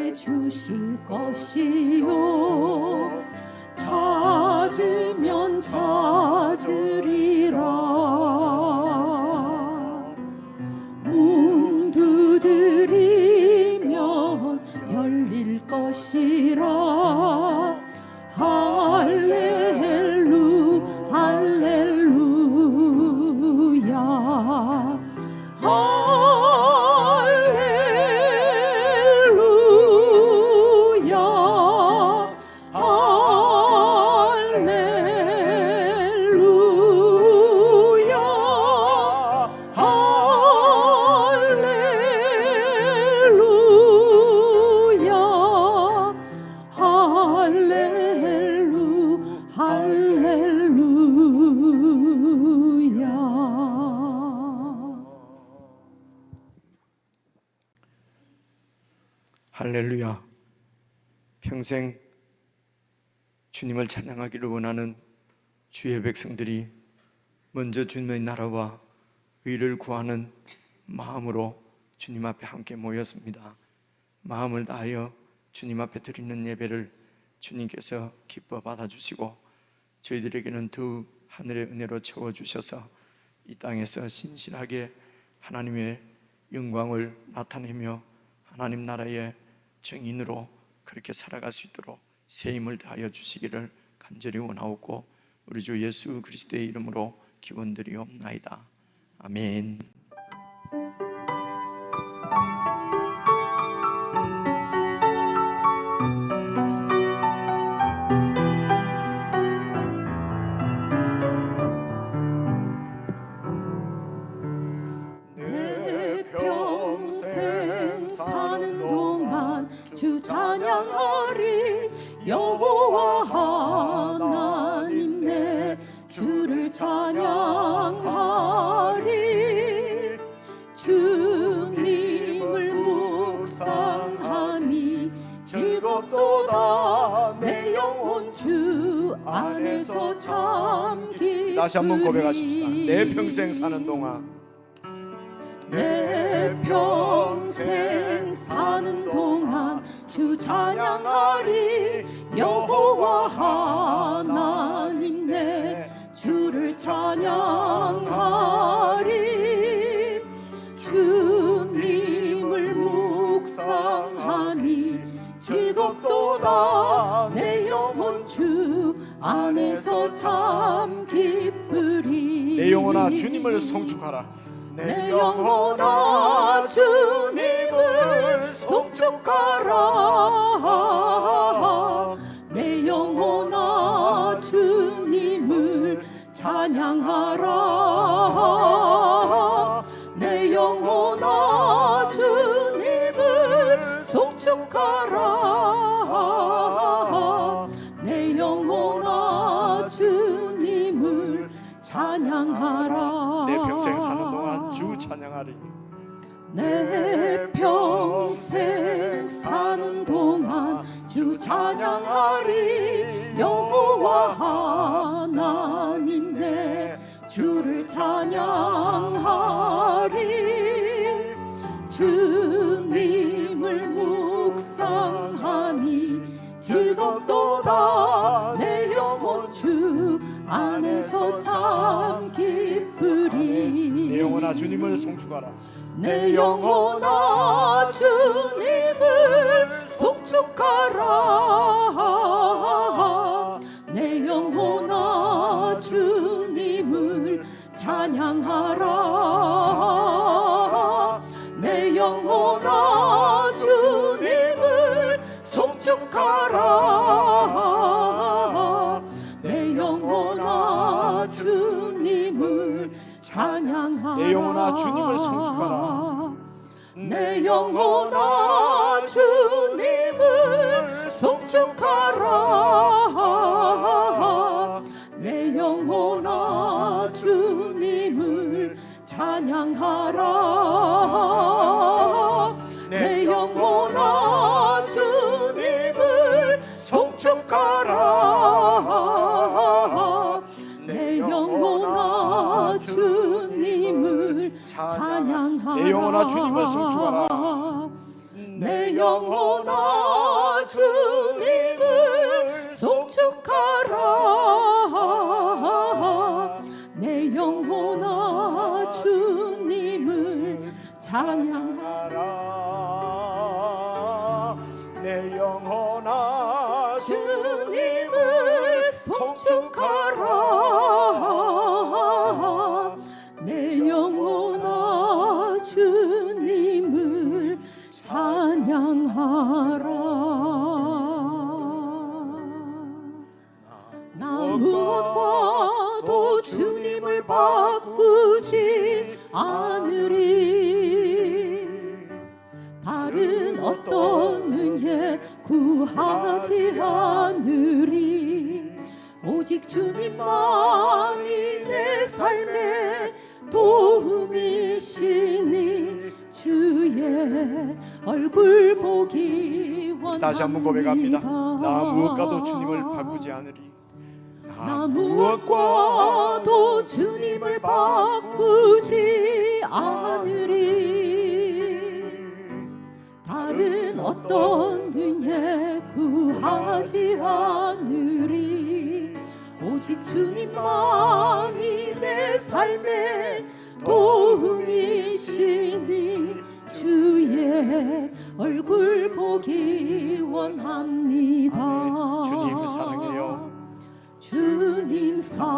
내게 주신 것이요 찾으면 찾으리라 문 두드리면 열릴 것이라 할렐루 할렐루야 할렐루야. 평생 주님을 찬양하기를 원하는 주의 백성들이 먼저 주님의 나라와 의를 구하는 마음으로 주님 앞에 함께 모였습니다. 마음을 다하여 주님 앞에 드리는 예배를 주님께서 기뻐 받아주시고 저희들에게는 두 하늘의 은혜로 채워주셔서 이 땅에서 신실하게 하나님의 영광을 나타내며 하나님 나라의 정인으로 그렇게 살아갈 수 있도록 새 힘을 다하여 주시기를 간절히 원하옵고 우리 주 예수 그리스도의 이름으로 기원드리옵나이다. 아멘. 내 평생 사는 동안 주 찬양하리 여호와 하나님 내 주를 찬양하리 주님을 묵상하니 즐겁도다 내 영혼 주 안에서 참 기쁘리 다시 한번 고백하십시다. 내 평생 사는 동안 내 평생 사는 동안 주 찬양하리 여호와 하나님 내 주를 찬양하리 주님을 묵상하니 즐겁도다 내 영혼 주 안에서 참 기쁘리 내 영혼아 주님을 송축하라. 내 영혼아 주님을 송축하라 내 영혼아 주님을 찬양하라 내 영혼아 주님을 송축하라 내 영혼아 주님을 찬양하라 내 평생 사는 동안 주 찬양하리. 내 평생 사는 동안 주 찬양하리 여호와 하나님 내 주를 찬양하리 주님을 묵상하니 즐겁도다 내 영혼 주 안에서 참 기쁘리 내 영혼아 주님을 송축하라. 내 영혼아 주님을 송축하라 내 영혼아 주님을 찬양하라 내 영혼아 주님을 송축하라 내 영혼아 주님을 찬양하라 내 영혼아 주님을 송축하라. 내 영혼아 주님을 송축하라 내 영혼아 주님을 찬양하라 내 영혼아 주님을 송축하라 내 영혼아 주님을 찬양하라 내 영혼아 주님을 송축하라. 내 영혼아 주님을 송축하라. 내 영혼아 주님을 찬양하라. 내 영혼아 주님을 송축하라. 내 영혼아 주님을 찬양하라. 나 무엇과도 주님을 바꾸지 않으리. 다른 어떤 은혜 구하지 않으리. 오직 주님만이 내 삶의 도움이시니 주의 얼굴 보기 원합니다. 다시 한번 고백합니다. 나 무엇과도 주님을 바꾸지 않으리. 나 무엇과도 주님을 바꾸지 않으리. 다른 어떤 은혜 구하지 않으리. 오직 주님만이 내 삶의 도움이시니 주의 얼굴 보기 원합니다. 아멘. 주님 사랑해요. 주님 사랑해요.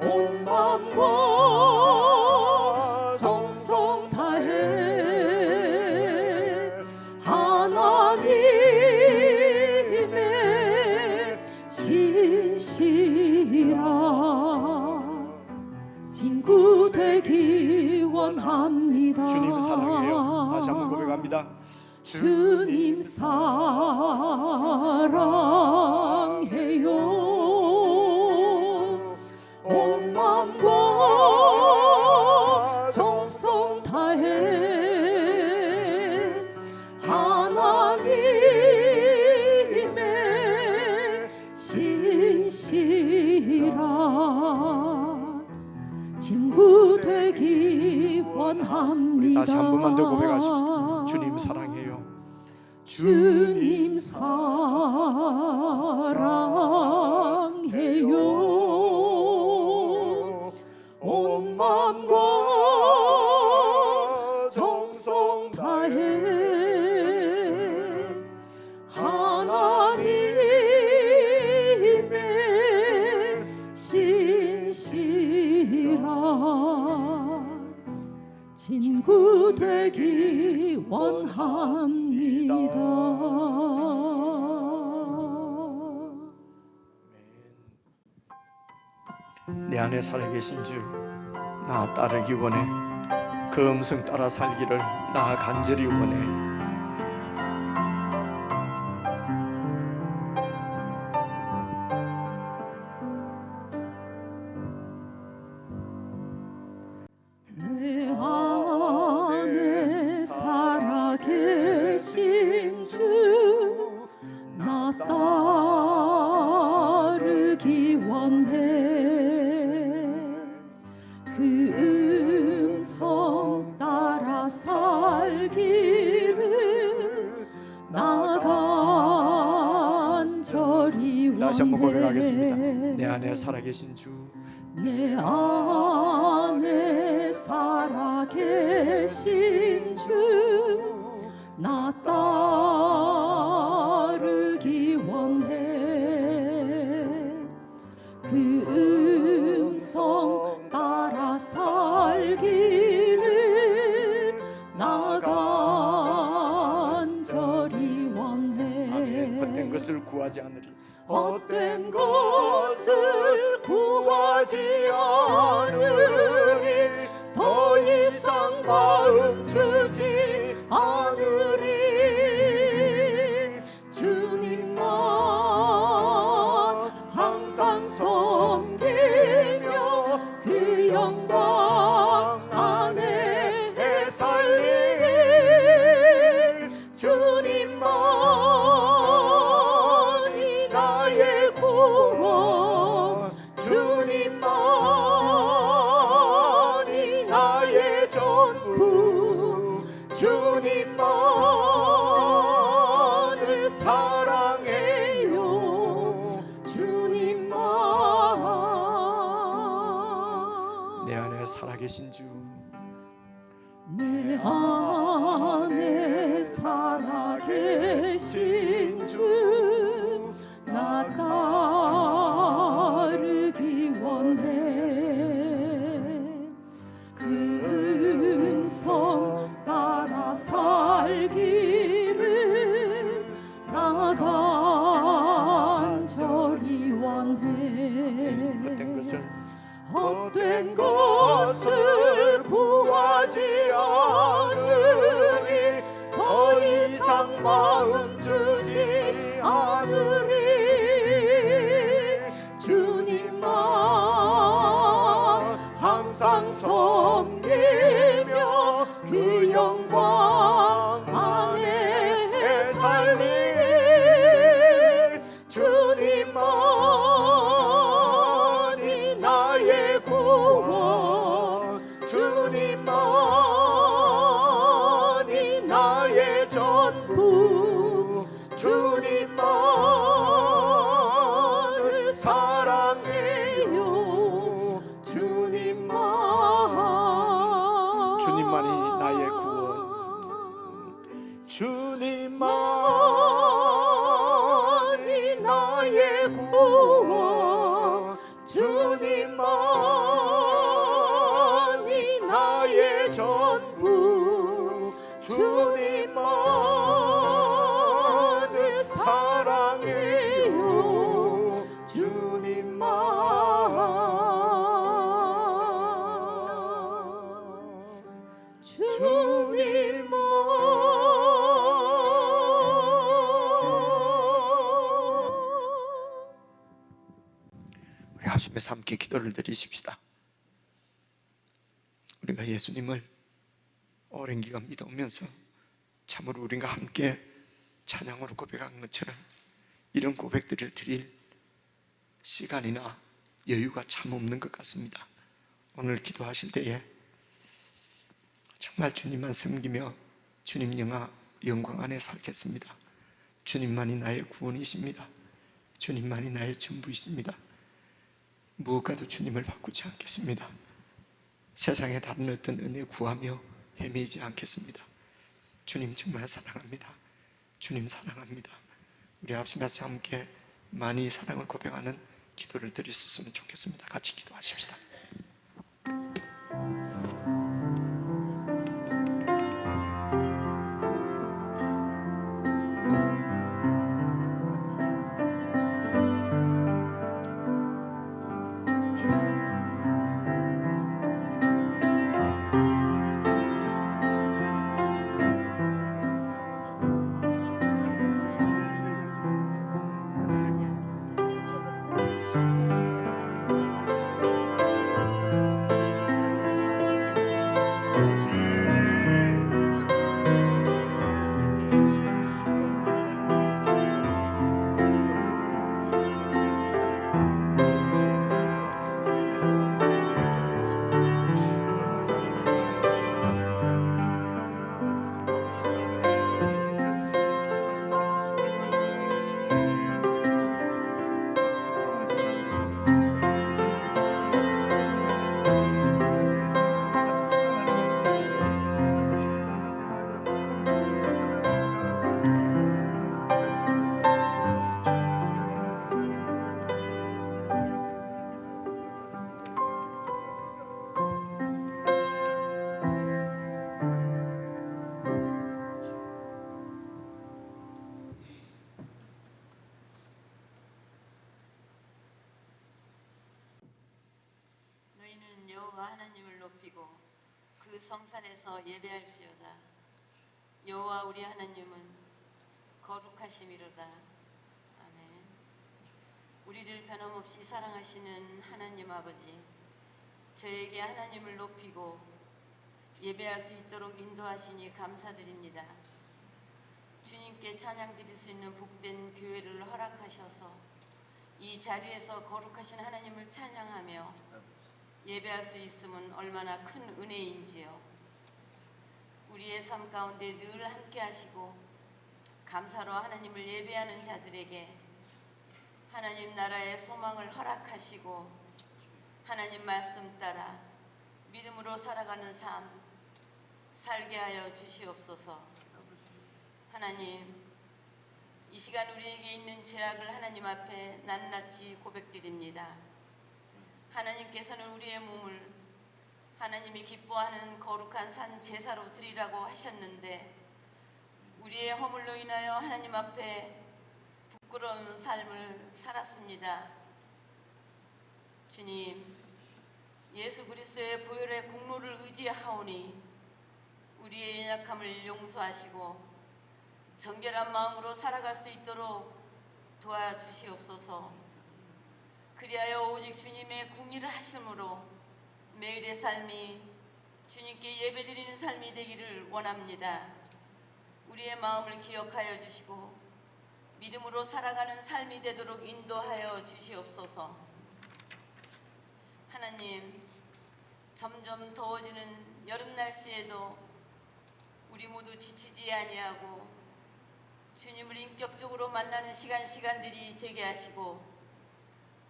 온 마음과 정성 다해 하나님의 신실한 친구 되기 원합니다. 주님 사랑해요. 다시 한번 고백합니다. 주님 사랑해요. 온 마음과 정성 다해 하나님의 신실한 친구 되기 원합니다. 다시 한 번만 더 고백하십시다. 주님 사랑해요. 주님 사랑해요. 온 마음과 정성 다해 하나님의 신실한 친구 되기 원합니다. 내 안에 살아계신 주, 나 따르기 원해. 그 음성 따라 살기를 나 간절히 원해. 내 안에 살아계신 주, 나 따르기 원해. 그 음성 따라 살기를 나 간절히 원해. 다시 한번 고백하겠습니다. 내 안에 살아계신 주, 내 안에 살아계신 주, 나 따르기 원해. 그 음성 따라 살기를 나 간절히 원해. 아멘. 헛된 것을 구하지 않으리. 헛된 것을 구하지 않으리. 더 이상 마음 주지 않으리. 주님만 항상 섬기며 그 영광 안에 살리. 주님만이 나의 구원. 주님만 전부 주님만을 사랑해요. 주님만 내 안에 살아계신 주, 내 안에 살아계신 주 나 따르기 원해. 그 음성 따라 살기를 나 간절히 원해. 헛된 것을 구하지 않으리. 더 이상 마음 주지 않으리. 주님만 항상 섬기며 그 영광 안에 살리. 주님만이 나의 구원, 주님만이 나의 전부, 주님만을 사랑해요. 주님만이 나의 구원, 주님만이 나의 구원, 주님만이 나의 전부, 주님만을 사랑해요. 우리 합심해서 함께 기도를 드리십시다. 우리가 예수님을 오랜 기간 믿어오면서 참으로 우리가 함께 찬양으로 고백한 것처럼 이런 고백들을 드릴 시간이나 여유가 참 없는 것 같습니다. 오늘 기도하실 때에 정말 주님만 섬기며 주님 영광 안에 살겠습니다. 주님만이 나의 구원이십니다. 주님만이 나의 전부이십니다. 무엇과도 주님을 바꾸지 않겠습니다. 세상에 다른 어떤 은혜 구하며 헤매지 않겠습니다. 주님 정말 사랑합니다. 주님 사랑합니다. 우리 합심해서 함께 많이 사랑을 고백하는 기도를 드릴 수 있으면 좋겠습니다. 같이 기도하십시다. 여호와 하나님을 높이고 그 성산에서 예배할지어다. 여호와 우리 하나님은 거룩하심이로다. 아멘. 우리를 변함없이 사랑하시는 하나님 아버지, 저에게 하나님을 높이고 예배할 수 있도록 인도하시니 감사드립니다. 주님께 찬양 드릴 수 있는 복된 교회를 허락하셔서 이 자리에서 거룩하신 하나님을 찬양하며 예배할 수 있음은 얼마나 큰 은혜인지요. 우리의 삶 가운데 늘 함께 하시고 감사로 하나님을 예배하는 자들에게 하나님 나라의 소망을 허락하시고 하나님 말씀 따라 믿음으로 살아가는 삶 살게 하여 주시옵소서. 하나님, 이 시간 우리에게 있는 죄악을 하나님 앞에 낱낱이 고백드립니다. 하나님께서는 우리의 몸을 하나님이 기뻐하는 거룩한 산 제사로 드리라고 하셨는데 우리의 허물로 인하여 하나님 앞에 부끄러운 삶을 살았습니다. 주님, 예수 그리스도의 보혈의 공로를 의지하오니 우리의 연약함을 용서하시고 정결한 마음으로 살아갈 수 있도록 도와주시옵소서. 그리하여 오직 주님의 궁리를 하심으로 매일의 삶이 주님께 예배드리는 삶이 되기를 원합니다. 우리의 마음을 기억하여 주시고 믿음으로 살아가는 삶이 되도록 인도하여 주시옵소서. 하나님, 점점 더워지는 여름 날씨에도 우리 모두 지치지 아니하고 주님을 인격적으로 만나는 시간들이 되게 하시고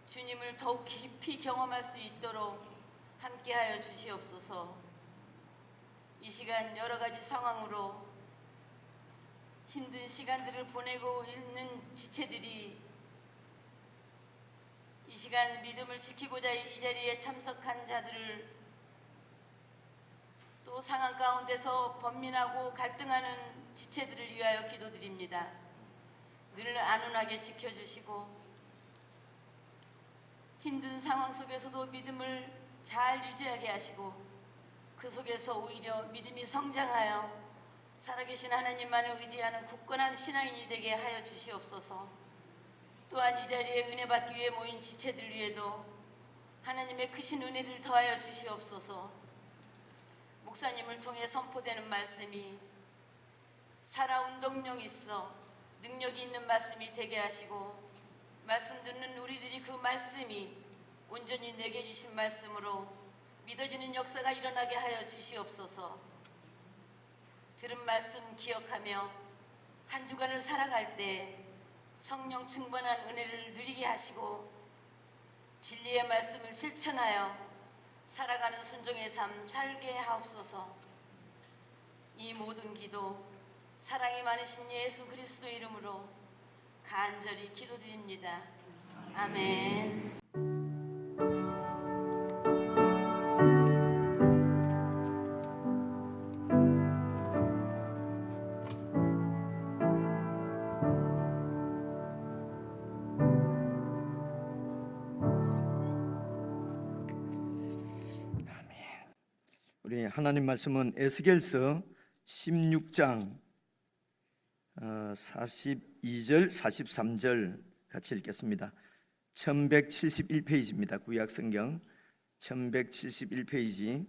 주님을 더욱 깊이 경험할 수 있도록 함께하여 주시옵소서. 이 시간 여러 가지 상황으로 힘든 시간들을 보내고 있는 지체들이 이 시간 믿음을 지키고자 이 자리에 참석한 자들을 또 상황 가운데서 번민하고 갈등하는 지체들을 위하여 기도드립니다. 늘 안온하게 지켜주시고 힘든 상황 속에서도 믿음을 잘 유지하게 하시고 그 속에서 오히려 믿음이 성장하여 살아계신 하나님만을 의지하는 굳건한 신앙인이 되게 하여 주시옵소서. 또한 이 자리에 은혜 받기 위해 모인 지체들 위에도 하나님의 크신 은혜를 더하여 주시옵소서. 목사님을 통해 선포되는 말씀이 살아 운동력 있어 능력이 있는 말씀이 되게 하시고 말씀 듣는 우리들이 그 말씀이 온전히 내게 주신 말씀으로 믿어지는 역사가 일어나게 하여 주시옵소서. 들은 말씀 기억하며 한 주간을 살아갈 때 성령 충만한 은혜를 누리게 하시고 진리의 말씀을 실천하여 살아가는 순종의 삶 살게 하옵소서. 이 모든 기도 사랑이 많으신 예수 그리스도 이름으로 간절히 기도드립니다. 아멘. 우리 하나님 말씀은 에스겔서 16장 42절 43절 같이 읽겠습니다. 1171페이지입니다. 구약성경 1171페이지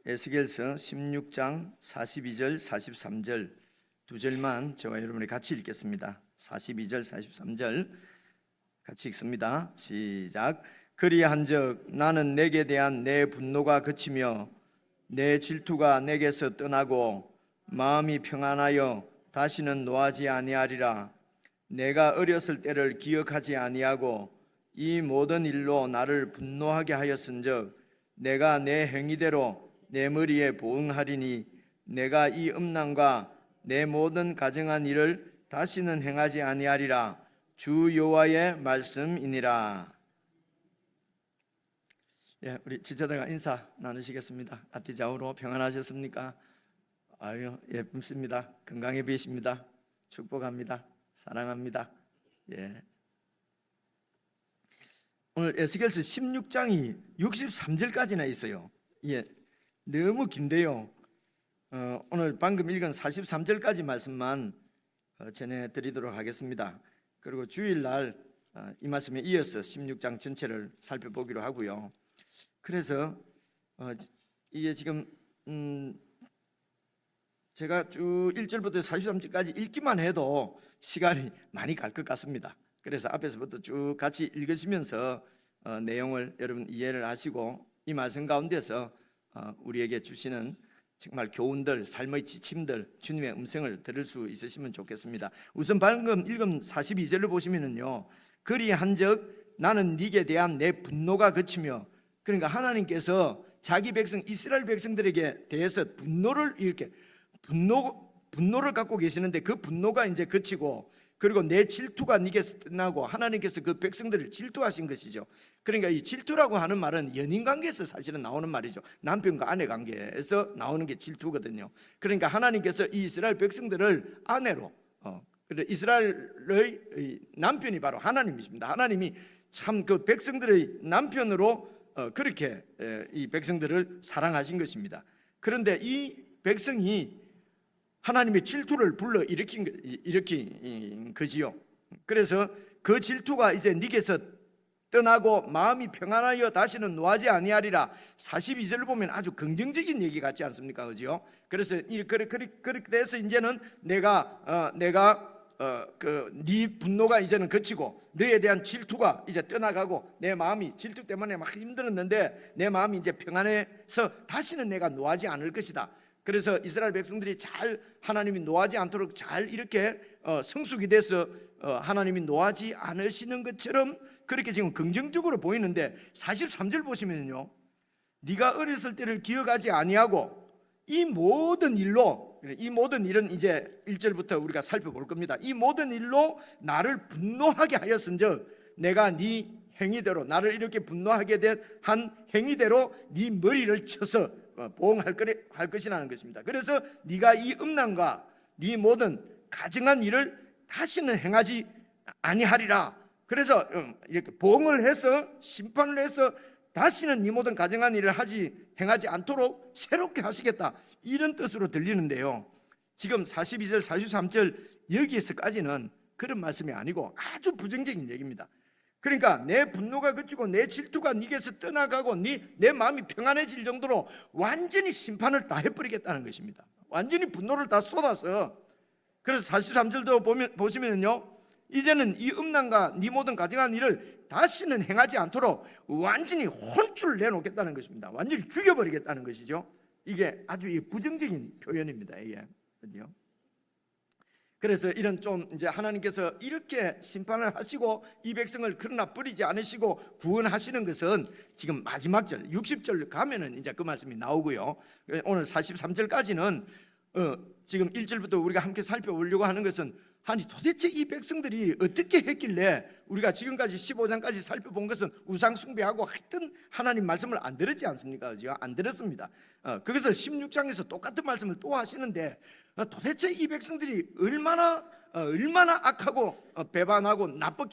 에스겔서 16장 42절 43절 두 절만 저와 여러분이 같이 읽겠습니다. 42절 43절 같이 읽습니다. 시작. 그리한즉 나는 내게 대한 내 분노가 그치며 내 질투가 내게서 떠나고 마음이 평안하여 다시는 노하지 아니하리라. 내가 어렸을 때를 기억하지 아니하고 이 모든 일로 나를 분노하게 하였은즉 내가 내 행위대로 내 머리에 보응하리니 내가 이 음란과 내 모든 가증한 일을 다시는 행하지 아니하리라. 주 여호와의 말씀이니라. 예, 우리 지체들과 인사 나누시겠습니다. 아티자우로 평안하셨습니까? 아유, 예쁘십니다. 건강해 보이십니다. 축복합니다. 사랑합니다. 예. 오늘 에스겔서 16장이 63절까지나 있어요. 예, 너무 긴데요. 오늘 방금 읽은 43절까지 말씀만 전해드리도록 하겠습니다. 그리고 주일날 이 말씀에 이어서 16장 전체를 살펴보기로 하고요. 그래서 이게 지금 제가 쭉 1절부터 43절까지 읽기만 해도 시간이 많이 갈 것 같습니다. 그래서 앞에서부터 쭉 같이 읽으시면서 내용을 여러분 이해를 하시고 이 말씀 가운데서 우리에게 주시는 정말 교훈들, 삶의 지침들, 주님의 음성을 들을 수 있으시면 좋겠습니다. 우선 방금 읽은 42절을 보시면은요, 그리한즉 나는 네게 대한 내 분노가 그치며, 그러니까 하나님께서 자기 백성 이스라엘 백성들에게 대해서 분노를 갖고 계시는데, 그 분노가 이제 그치고, 그리고 내 질투가 네게서 끝나고, 하나님께서 그 백성들을 질투하신 것이죠. 그러니까 이 질투라고 하는 말은 연인 관계에서 사실은 나오는 말이죠. 남편과 아내 관계에서 나오는 게 질투거든요. 그러니까 하나님께서 이 이스라엘 백성들을 아내로, 이스라엘의 남편이 바로 하나님이십니다. 하나님이 참 그 백성들의 남편으로 그렇게 이 백성들을 사랑하신 것입니다. 그런데 이 백성이 하나님의 질투를 불러 일으킨 거지요. 그래서 그 질투가 이제 네게서 떠나고 마음이 평안하여 다시는 노하지 아니하리라. 42절을 보면 아주 긍정적인 얘기 같지 않습니까? 그죠? 그래서 그렇게 돼서 이제는 내가 네 분노가 이제는 그치고 너에 대한 질투가 이제 떠나가고, 내 마음이 질투 때문에 막 힘들었는데 내 마음이 이제 평안해서 다시는 내가 노하지 않을 것이다. 그래서 이스라엘 백성들이 잘 하나님이 노하지 않도록 잘 이렇게 성숙이 돼서 하나님이 노하지 않으시는 것처럼 그렇게 지금 긍정적으로 보이는데, 43절 보시면요, 네가 어렸을 때를 기억하지 아니하고 이 모든 일은 이제 1절부터 우리가 살펴볼 겁니다. 이 모든 일로 나를 분노하게 하였은즉 내가 네 행위대로, 나를 이렇게 분노하게 한 행위대로 네 머리를 쳐서 보응할 것이라는 것입니다. 그래서 네가 이 음란과 네 모든 가증한 일을 다시는 행하지 아니하리라. 그래서 이렇게 보응을 해서 심판을 해서 다시는 네 모든 가증한 일을 행하지 않도록 새롭게 하시겠다, 이런 뜻으로 들리는데요, 지금 42절 43절 여기에서까지는 그런 말씀이 아니고 아주 부정적인 얘기입니다. 그러니까 내 분노가 그치고 내 질투가 네게서 떠나가고 내 마음이 평안해질 정도로 완전히 심판을 다 해버리겠다는 것입니다. 완전히 분노를 다 쏟아서. 그래서 43절도 보시면요, 이제는 이 음란과 네 모든 가증한 일을 다시는 행하지 않도록 완전히 혼쭐을 내놓겠다는 것입니다. 완전히 죽여버리겠다는 것이죠. 이게 아주 부정적인 표현입니다. 이게, 그죠? 그래서 이런 좀 이제 하나님께서 이렇게 심판을 하시고 이 백성을 그러나 버리지 않으시고 구원하시는 것은 지금 마지막 절 60절 가면은 이제 그 말씀이 나오고요. 오늘 43절까지는 지금 1절부터 우리가 함께 살펴보려고 하는 것은, 아니 도대체 이 백성들이 어떻게 했길래 우리가 지금까지 15장까지 살펴본 것은 우상 숭배하고 하여튼 하나님 말씀을 안 들었지 않습니까? 그죠? 안 들었습니다. 그것을 16장에서 똑같은 말씀을 또 하시는데, 도대체 이 백성들이 얼마나 악하고 배반하고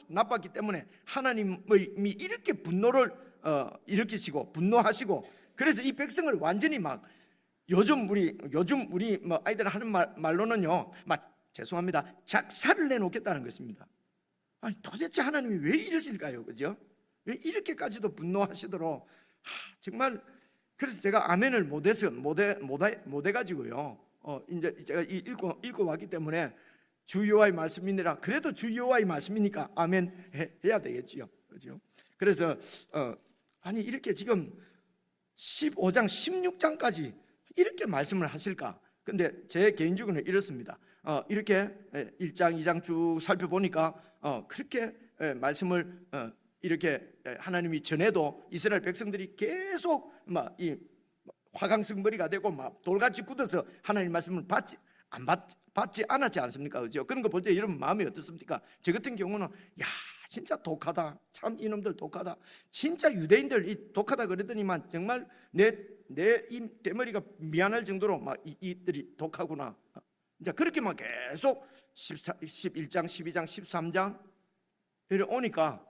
나빴기 때문에 하나님이 이렇게 분노를 일으키시고 분노하시고, 그래서 이 백성을 완전히 막 요즘 우리 뭐 아이들 하는 말로는요, 막 죄송합니다, 작사를 내놓겠다는 것입니다. 아니 도대체 하나님이 왜 이러실까요? 그죠? 왜 이렇게까지도 분노하시도록 정말. 그래서 제가 아멘을 못 해가지고요. 이제 제가 읽고 왔기 때문에 주 여호와의 말씀이니라. 그래도 주 여호와의 말씀이니까 아멘 해야 되겠지요. 그죠? 그래서 아니 이렇게 지금 15장 16장까지 이렇게 말씀을 하실까? 근데 제 개인적으로는 이렇습니다. 이렇게 1장 2장 쭉 살펴보니까 그렇게 말씀을 이렇게 하나님이 전해도 이스라엘 백성들이 계속 막 이 화강승머리가 되고 막 돌같이 굳어서 하나님 말씀을 받지 않았지 않습니까? 그죠? 그런 거 볼 때 여러분 마음이 어떻습니까? 저 같은 경우는 야 진짜 독하다, 참 이놈들 독하다, 진짜 유대인들 이 독하다 그러더니만 정말 내 이 대머리가 미안할 정도로 막 이들이 독하구나. 이제 그렇게 막 계속 11장 12장 13장 이래 오니까,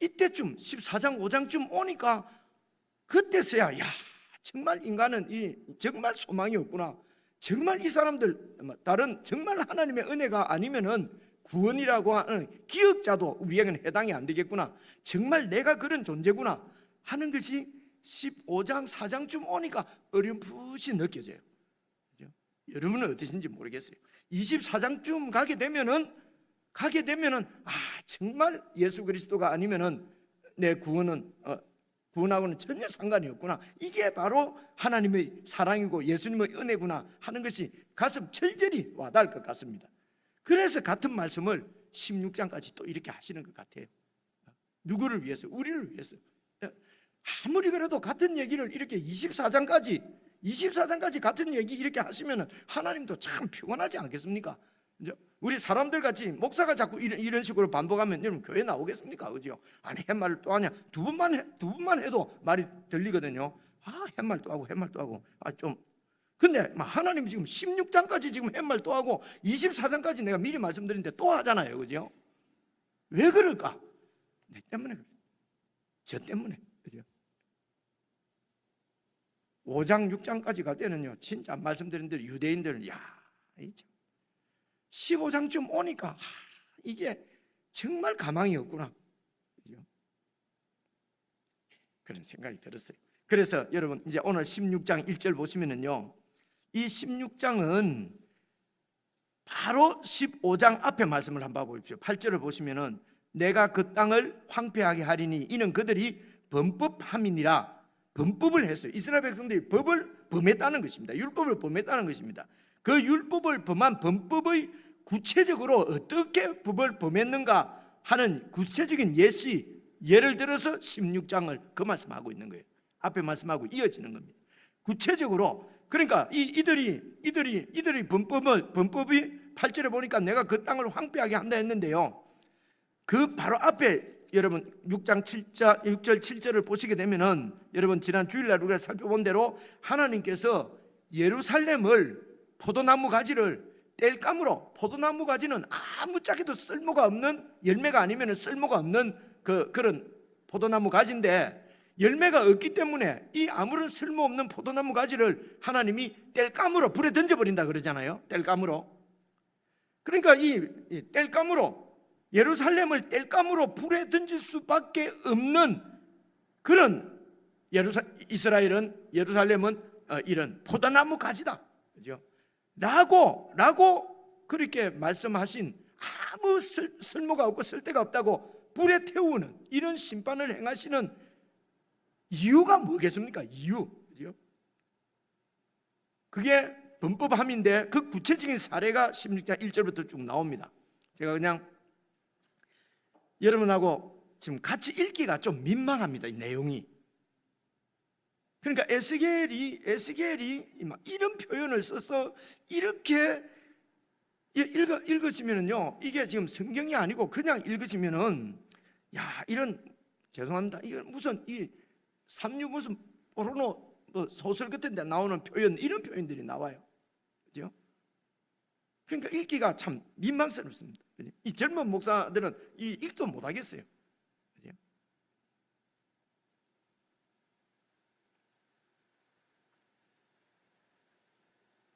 이때쯤 14장 5장쯤 오니까 그때서야 야 정말 인간은 정말 소망이 없구나. 정말 이 사람들 다른 정말 하나님의 은혜가 아니면은 구원이라고 하는 기억자도 우리에게는 해당이 안 되겠구나. 정말 내가 그런 존재구나 하는 것이 15장 4장쯤 오니까 어렴풋이 느껴져요. 그죠? 여러분은 어떠신지 모르겠어요. 24장쯤 가게 되면은 정말 예수 그리스도가 아니면은 내 구원은 구원하고는 전혀 상관이 없구나. 이게 바로 하나님의 사랑이고 예수님의 은혜구나 하는 것이 가슴 철저히 와닿을 것 같습니다. 그래서 같은 말씀을 16장까지 또 이렇게 하시는 것 같아요. 누구를 위해서? 우리를 위해서. 아무리 그래도 같은 얘기를 이렇게 24장까지 같은 얘기 이렇게 하시면 하나님도 참 피곤하지 않겠습니까? 우리 사람들 같이 목사가 자꾸 이런 식으로 반복하면 여러분 교회 나오겠습니까? 그죠? 아니 햇말을 또 하냐? 두 번만 해도 말이 들리거든요. 아 햇말 또 하고 근데 하나님 지금 16장까지 지금 햇말 또 하고 24장까지 내가 미리 말씀드렸는데 또 하잖아요. 그죠? 왜 그럴까? 내 때문에, 저 때문에. 그죠? 5장 6장까지 갈 때는요 진짜 말씀드린 대로 유대인들은 15장쯤 오니까 이게 정말 가망이 없구나. 그죠? 그런 생각이 들었어요. 그래서 여러분 이제 오늘 16장 1절 보시면은요 이 16장은 바로 15장 앞에 말씀을 한번 보십시오. 8절을 보시면은 내가 그 땅을 황폐하게 하리니 이는 그들이 범법함이니라. 범법을 했어요. 이스라엘 백성들이 법을 범했다는 것입니다. 율법을 범했다는 것입니다. 그 율법을 범한 범법의 구체적으로 어떻게 법을 범했는가 하는 구체적인 예를 들어서 16장을 그 말씀하고 있는 거예요. 앞에 말씀하고 이어지는 겁니다. 구체적으로 그러니까 이들이 범법이 8절에 보니까 내가 그 땅을 황폐하게 한다 했는데요. 그 바로 앞에 여러분 6절 7절을 보시게 되면은 여러분 지난 주일날 우리가 살펴본 대로 하나님께서 예루살렘을 포도나무 가지를 뗄감으로 포도나무 가지는 아무짝에도 쓸모가 없는 열매가 아니면 쓸모가 없는 그런 포도나무 가지인데 열매가 없기 때문에 이 아무런 쓸모없는 포도나무 가지를 하나님이 뗄감으로 불에 던져버린다 그러잖아요. 뗄감으로. 그러니까 이 뗄감으로 예루살렘을 뗄감으로 불에 던질 수밖에 없는 그런 예루살렘은 이런 포도나무 가지다. 그죠? 라고 그렇게 말씀하신 아무 쓸모가 없고 쓸데가 없다고 불에 태우는 이런 심판을 행하시는 이유가 뭐겠습니까? 이유. 그죠? 그게 범법함인데 그 구체적인 사례가 16장 1절부터 쭉 나옵니다. 제가 그냥 여러분하고 지금 같이 읽기가 좀 민망합니다. 이 내용이. 그러니까 에스겔이 이런 표현을 써서 이렇게 읽으시면은요, 이게 지금 성경이 아니고 그냥 읽으시면은 이런 죄송합니다. 이건 무슨 삼류 무슨 포르노 소설 같은 데 나오는 표현 이런 표현들이 나와요. 그죠? 그러니까 읽기가 참 민망스럽습니다. 이 젊은 목사들은 읽도 못 하겠어요. 그죠?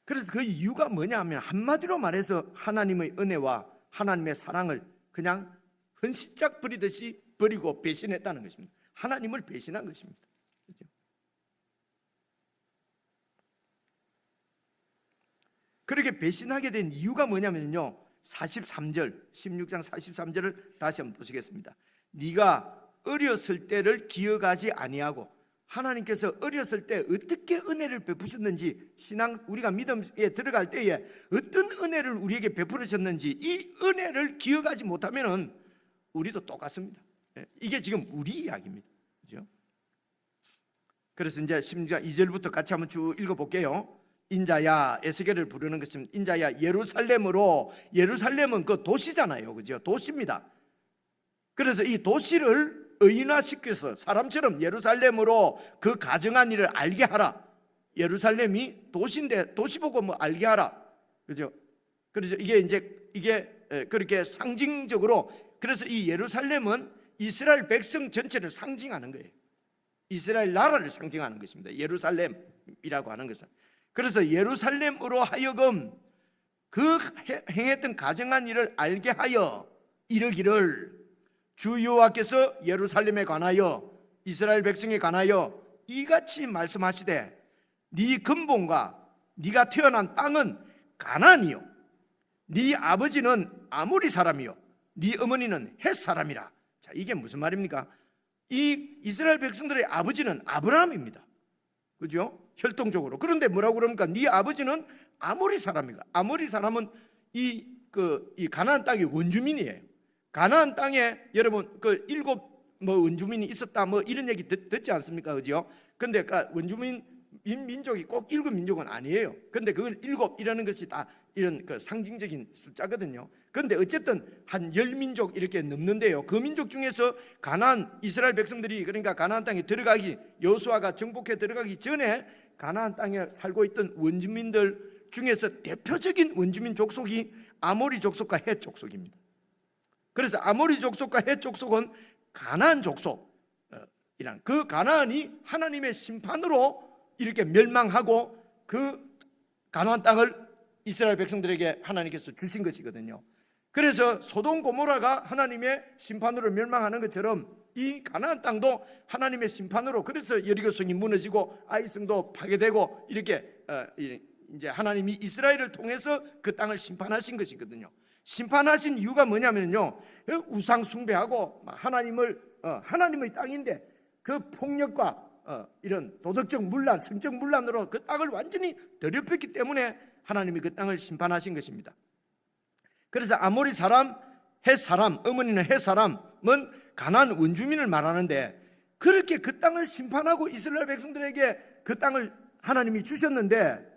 그래서 그 이유가 뭐냐 하면 한마디로 말해서 하나님의 은혜와 하나님의 사랑을 그냥 헌시짝 버리듯이 버리고 배신했다는 것입니다. 하나님을 배신한 것입니다. 그렇죠? 그렇게 배신하게 된 이유가 뭐냐면요 43절 16장 43절을 다시 한번 보시겠습니다. 네가 어렸을 때를 기억하지 아니하고 하나님께서 어렸을 때 어떻게 은혜를 베푸셨는지 신앙 우리가 믿음에 들어갈 때에 어떤 은혜를 우리에게 베풀으셨는지 이 은혜를 기억하지 못하면은 우리도 똑같습니다. 이게 지금 우리 이야기입니다. 그죠? 그래서 이제 16장 2절부터 같이 한번 쭉 읽어볼게요. 인자야, 에스겔을 부르는 것은 인자야 예루살렘으로, 예루살렘은 그 도시잖아요. 그죠? 도시입니다. 그래서 이 도시를 의인화시켜서 사람처럼 예루살렘으로 그 가정한 일을 알게 하라. 예루살렘이 도시인데 도시 보고 뭐 알게 하라. 그죠? 그래서 이게 그렇게 상징적으로, 그래서 이 예루살렘은 이스라엘 백성 전체를 상징하는 거예요. 이스라엘 나라를 상징하는 것입니다. 예루살렘이라고 하는 것은. 그래서 예루살렘으로 하여금 그 행했던 가정한 일을 알게 하여 이르기를 주 여호와께서 예루살렘에 관하여 이스라엘 백성에 관하여 이같이 말씀하시되 네 근본과 네가 태어난 땅은 가나안이요 네 아버지는 아모리 사람이요 네 어머니는 헷 사람이라. 자, 이게 무슨 말입니까? 이 이스라엘 백성들의 아버지는 아브라함입니다. 그죠? 혈통적으로. 그런데 뭐라고 그럽니까? 네 아버지는 아모리 사람이가. 아모리 사람은 이 가나안 땅의 원주민이에요. 가나안 땅에 여러분 그 7 원주민이 있었다 뭐 이런 얘기 듣지 않습니까? 그죠? 근데 원주민 민족이 꼭 7 민족은 아니에요. 근데 그걸 7이라는 것이 다 이런 그 상징적인 숫자거든요. 근데 어쨌든 한 10민족 이렇게 넘는데요. 그 민족 중에서 가나안 이스라엘 백성들이 그러니까 가나안 땅에 들어가기 여호수아가 정복해 들어가기 전에 가나안 땅에 살고 있던 원주민들 중에서 대표적인 원주민 족속이 아모리 족속과 헷 족속입니다. 그래서 아모리 족속과 헷 족속은 가나안 족속이란 그 가나안이 하나님의 심판으로 이렇게 멸망하고 그 가나안 땅을 이스라엘 백성들에게 하나님께서 주신 것이거든요. 그래서 소돔 고모라가 하나님의 심판으로 멸망하는 것처럼 이 가나안 땅도 하나님의 심판으로 그래서 여리고성이 무너지고 아이성도 파괴되고 이렇게 이제 하나님이 이스라엘을 통해서 그 땅을 심판하신 것이거든요. 심판하신 이유가 뭐냐면요, 우상 숭배하고 하나님의 땅인데 그 폭력과 이런 도덕적 문란, 성적 문란으로 그 땅을 완전히 더럽혔기 때문에 하나님이 그 땅을 심판하신 것입니다. 그래서 아모리 사람, 헷 사람, 어머니는 헷 사람은 가나안 원주민을 말하는데 그렇게 그 땅을 심판하고 이스라엘 백성들에게 그 땅을 하나님이 주셨는데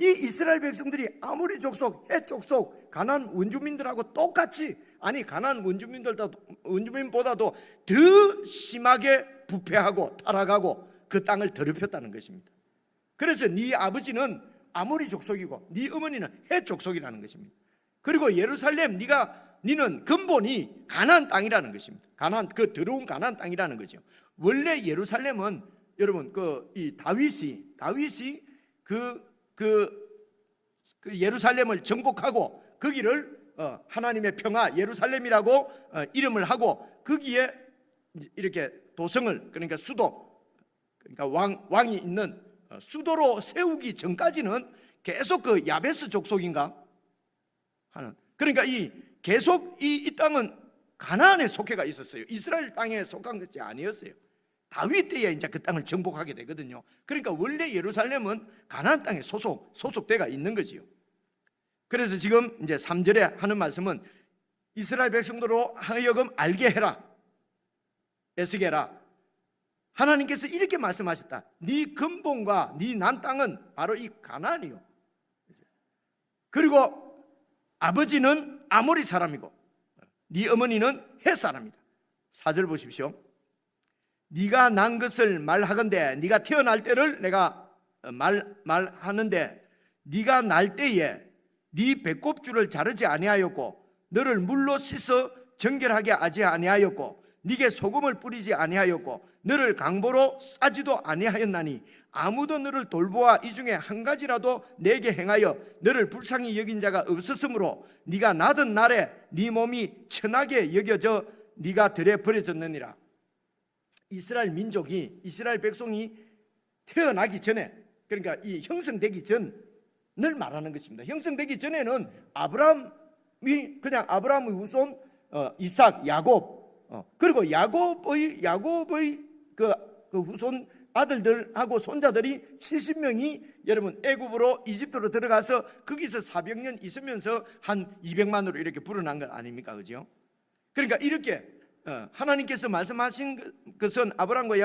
이 이스라엘 백성들이 아모리 족속, 헷 족속, 가나안 원주민들하고 똑같이 가나안 원주민보다도 더 심하게 부패하고 타락하고 그 땅을 더럽혔다는 것입니다. 그래서 네 아버지는 아모리 족속이고 네 어머니는 헷 족속이라는 것입니다. 그리고 예루살렘 니는 근본이 가나안 땅이라는 것입니다. 가나안 그 더러운 가나안 땅이라는 거죠. 원래 예루살렘은 여러분 이 다윗이 그 예루살렘을 정복하고 거기를 하나님의 평화 예루살렘이라고 이름을 하고 거기에 이렇게 도성을 그러니까 수도 그러니까 왕이 있는 수도로 세우기 전까지는 계속 그 야베스 족속인가 하는 그러니까 계속 이 땅은 가나안에 속해가 있었어요. 이스라엘 땅에 속한 것이 아니었어요. 다윗 때에 이제 그 땅을 정복하게 되거든요. 그러니까 원래 예루살렘은 가나안 땅에 소속대가 있는 거지요. 그래서 지금 이제 3절에 하는 말씀은 이스라엘 백성들로 하여금 알게 해라, 애쓰게 해라. 하나님께서 이렇게 말씀하셨다. 네 근본과 네 난 땅은 바로 이 가나안이요. 그리고 아버지는 아모리 사람이고 네 어머니는 헷 사람이다. 4절 보십시오. 네가 난 것을 말하건대 네가 태어날 때를 내가 말하는데 네가 날 때에 네 배꼽줄을 자르지 아니하였고 너를 물로 씻어 정결하게 하지 아니하였고 네게 소금을 뿌리지 아니하였고 너를 강보로 싸지도 아니하였나니 아무도 너를 돌보아 이 중에 한 가지라도 내게 행하여 너를 불쌍히 여긴 자가 없었으므로 네가 나던 날에 네 몸이 천하게 여겨져 네가 들에 버려졌느니라. 이스라엘 민족이 이스라엘 백성이 태어나기 전에 그러니까 이 형성되기 전을 말하는 것입니다. 형성되기 전에는 아브라함이 그냥 아브라함의 후손 이삭, 야곱 그리고 야곱의 그 후손 아들들하고 손자들이 70명이 여러분 애굽으로 이집트로 들어가서 거기서 400년 있으면서 한 200만으로 이렇게 불어난 것 아닙니까? 그죠? 그러니까 이렇게 하나님께서 말씀하신 것은 아브라함과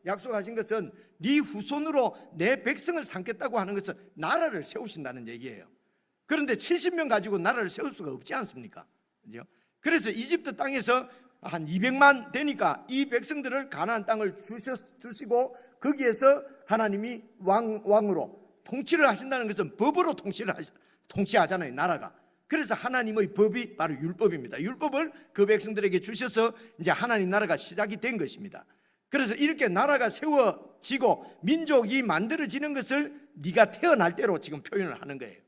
약속하신 것은 네 후손으로 내 백성을 삼겠다고 하는 것은 나라를 세우신다는 얘기예요. 그런데 70명 가지고 나라를 세울 수가 없지 않습니까? 그죠? 그래서 이집트 땅에서 한 200만 되니까 이 백성들을 가나안 땅을 주시고 거기에서 하나님이 왕으로 통치를 하신다는 것은 법으로 통치하잖아요, 나라가. 그래서 하나님의 법이 바로 율법입니다. 율법을 그 백성들에게 주셔서 이제 하나님 나라가 시작이 된 것입니다. 그래서 이렇게 나라가 세워지고 민족이 만들어지는 것을 네가 태어날 때로 지금 표현을 하는 거예요.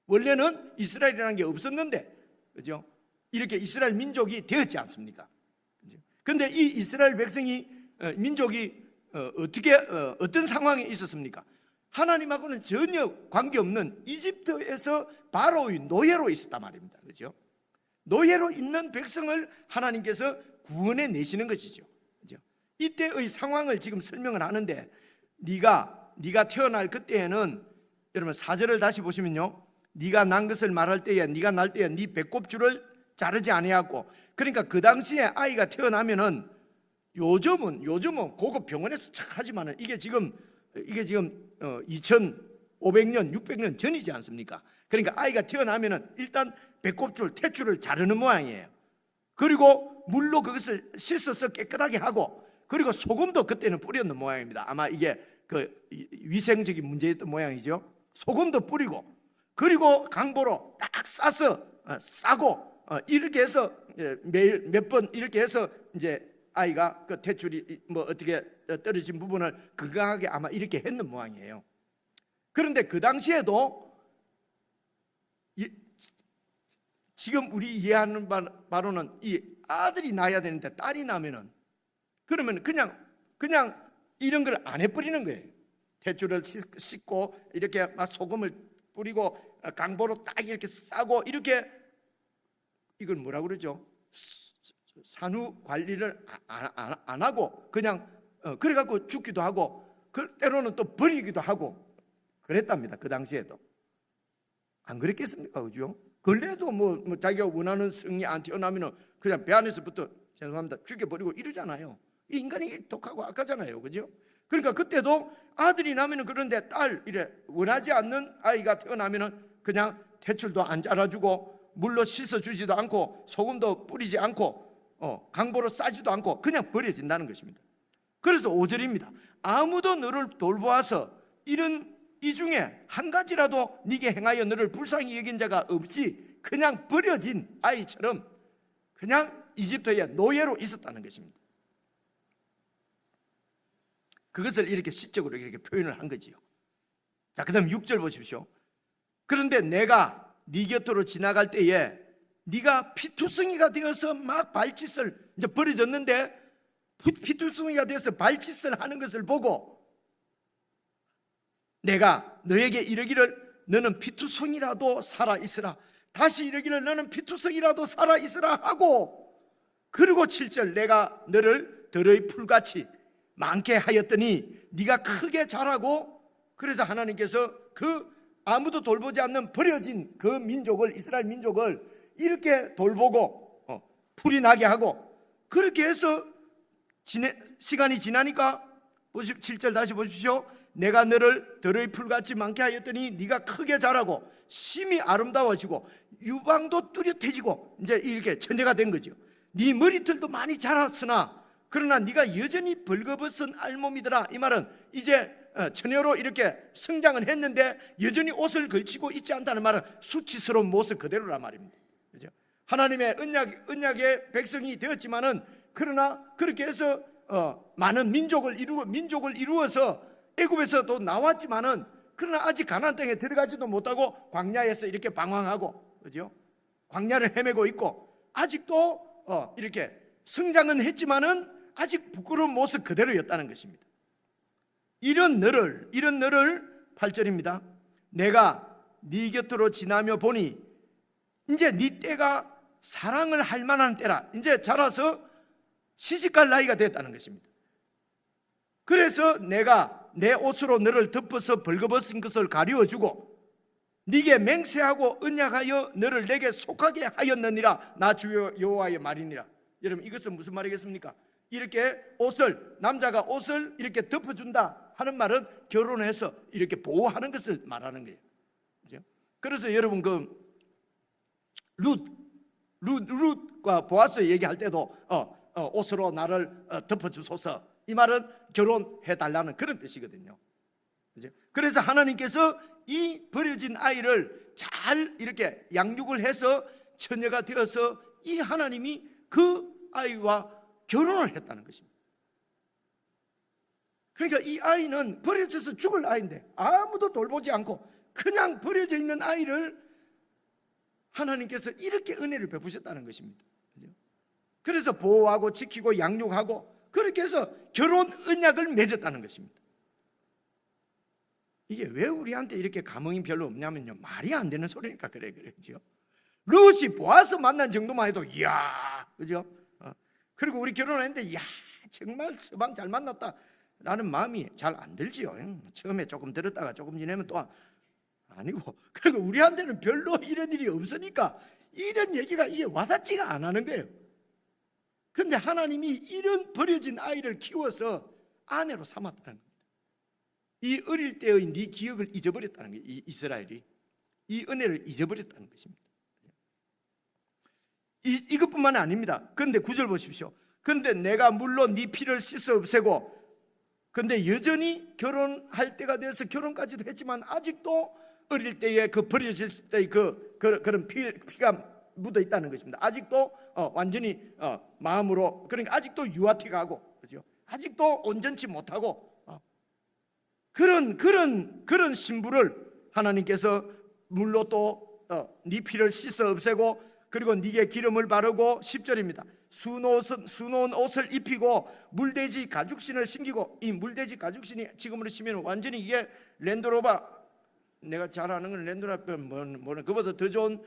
원래는 이스라엘이라는 게 없었는데, 그죠? 이렇게 이스라엘 민족이 되었지 않습니까? 그런데 이 이스라엘 백성이 민족이 어떤 상황에 있었습니까? 하나님하고는 전혀 관계없는 이집트에서 바로의 노예로 있었단 말입니다. 그렇죠? 노예로 있는 백성을 하나님께서 구원해 내시는 것이죠. 그렇죠? 이때의 상황을 지금 설명을 하는데, 네가 태어날 그때에는, 여러분 4절을 다시 보시면요, 네가 난 것을 말할 때에, 네가 날 때에 네 배꼽줄을 자르지 아니하고. 그러니까 그 당시에 아이가 태어나면은 요즘은 고급 병원에서 착 하지만은 이게 지금 2500년 600년 전이지 않습니까? 그러니까 아이가 태어나면은 일단 배꼽줄 태줄을 자르는 모양이에요. 그리고 물로 그것을 씻어서 깨끗하게 하고, 그리고 소금도 그때는 뿌렸는 모양입니다. 아마 이게 그 위생적인 문제였던 모양이죠. 소금도 뿌리고, 그리고 강보로 딱 싸고 이렇게 해서 매일 몇 번 이렇게 해서 이제 아이가 그 탯줄이 뭐 어떻게 떨어진 부분을 건강하게 아마 이렇게 했는 모양이에요. 그런데 그 당시에도 지금 우리 이해하는 바로는 이 아들이 낳아야 되는데 딸이 나면은, 그러면 그냥 이런 걸 안 해버리는 거예요. 탯줄을 씻고 이렇게 막 소금을 뿌리고 강보로 딱 이렇게 싸고, 이렇게 이걸 뭐라 그러죠? 산후 관리를 안 하고 그냥 그래갖고 죽기도 하고, 때로는 또 버리기도 하고 그랬답니다. 그 당시에도. 안 그랬겠습니까? 그죠? 근래도 뭐 자기가 원하는 성이 안 태어나면 그냥 배 안에서부터, 죄송합니다, 죽여버리고 이러잖아요. 이 인간이 독하고 악하잖아요. 그죠? 그러니까 그때도 아들이 나면은, 그런데 딸 이래 원하지 않는 아이가 태어나면은 그냥 탯줄도 안 잘라주고 물로 씻어주지도 않고 소금도 뿌리지 않고 강보로 싸지도 않고 그냥 버려진다는 것입니다. 그래서 5절입니다. 아무도 너를 돌보아서 이 중에 한 가지라도 네게 행하여 너를 불쌍히 여긴 자가 없이 그냥 버려진 아이처럼 그냥 이집트의 노예로 있었다는 것입니다. 그것을 이렇게 시적으로 이렇게 표현을 한 거지요. 자, 그 다음 6절 보십시오. 그런데 내가 네 곁으로 지나갈 때에 네가 피투성이가 되어서 막 발짓을, 이제 버려졌는데 피투성이가 되어서 발짓을 하는 것을 보고 내가 너에게 이르기를 너는 피투성이라도 살아있으라, 다시 이르기를 너는 피투성이라도 살아있으라 하고, 그리고 7절 내가 너를 들의 풀같이 많게 하였더니 네가 크게 자라고. 그래서 하나님께서 그 아무도 돌보지 않는 버려진 그 민족을, 이스라엘 민족을 이렇게 돌보고 풀이 나게 하고, 그렇게 해서 시간이 지나니까 7절 다시 보십시오. 내가 너를 들의 풀같이 많게 하였더니 네가 크게 자라고 심히 아름다워지고 유방도 뚜렷해지고, 이제 이렇게 천재가 된 거죠. 네 머리털도 많이 자랐으나 그러나 네가 여전히 벌거벗은 알몸이더라. 이 말은 이제 처녀로 이렇게 성장은 했는데 여전히 옷을 걸치고 있지 않다는 말은 수치스러운 모습 그대로란 말입니다. 그죠? 하나님의 언약의 백성이 되었지만은, 그러나 그렇게 해서 많은 민족을 이루어서 애굽에서도 나왔지만은, 그러나 아직 가나안 땅에 들어가지도 못하고 광야에서 이렇게 방황하고, 그죠? 광야를 헤매고 있고, 아직도 이렇게 성장은 했지만은 아직 부끄러운 모습 그대로였다는 것입니다. 이런 너를 8절입니다. 내가 네 곁으로 지나며 보니 이제 네 때가 사랑을 할 만한 때라. 이제 자라서 시집갈 나이가 됐다는 것입니다. 그래서 내가 내 옷으로 너를 덮어서 벌거벗은 것을 가리워주고 네게 맹세하고 언약하여 너를 내게 속하게 하였느니라. 나 주 여호와의 말이니라. 여러분, 이것은 무슨 말이겠습니까? 이렇게 남자가 옷을 이렇게 덮어준다 하는 말은 결혼해서 이렇게 보호하는 것을 말하는 거예요. 그죠? 그래서 여러분, 룻과 보아스 얘기할 때도 옷으로 나를 덮어주소서, 이 말은 결혼해달라는 그런 뜻이거든요. 그죠? 그래서 하나님께서 이 버려진 아이를 잘 이렇게 양육을 해서 처녀가 되어서 이 하나님이 그 아이와 결혼을 했다는 것입니다. 그러니까 이 아이는 버려져서 죽을 아이인데 아무도 돌보지 않고 그냥 버려져 있는 아이를 하나님께서 이렇게 은혜를 베푸셨다는 것입니다. 그래서 보호하고 지키고 양육하고 그렇게 해서 결혼 언약을 맺었다는 것입니다. 이게 왜 우리한테 이렇게 감흥이 별로 없냐면요, 말이 안 되는 소리니까 그래죠. 룻이 보아서 만난 정도만 해도 이야, 그죠? 그리고 우리 결혼했는데 이야, 정말 서방 잘 만났다라는 마음이 잘 안 들지요. 처음에 조금 들었다가 조금 지나면 또 아니고, 그리고 우리한테는 별로 이런 일이 없으니까 이런 얘기가 이게 와닿지가 안 하는 거예요. 그런데 하나님이 이런 버려진 아이를 키워서 아내로 삼았다는 겁니다. 이 어릴 때의 네 기억을 잊어버렸다는 거예요. 이 이스라엘이 이 은혜를 잊어버렸다는 것입니다. 이것뿐만 아닙니다. 그런데 9절 보십시오. 그런데 내가 물론 네 피를 씻어 없애고, 근데 여전히 결혼할 때가 돼서 결혼까지도 했지만 아직도 어릴 때에 그 버려졌을 때의 그런 피가 묻어 있다는 것입니다. 아직도 완전히 마음으로, 그러니까 아직도 유아티가 하고, 그죠? 아직도 온전치 못하고 그런 신부를 하나님께서 물로 또 네 피를 씻어 없애고, 그리고 네게 기름을 바르고, 10절입니다. 수놓은 옷을 입히고 물돼지 가죽신을 신기고. 이 물돼지 가죽신이 지금으로 치면 완전히 이게 랜드로버, 내가 잘 아는 건 랜드로버 그보다 더 좋은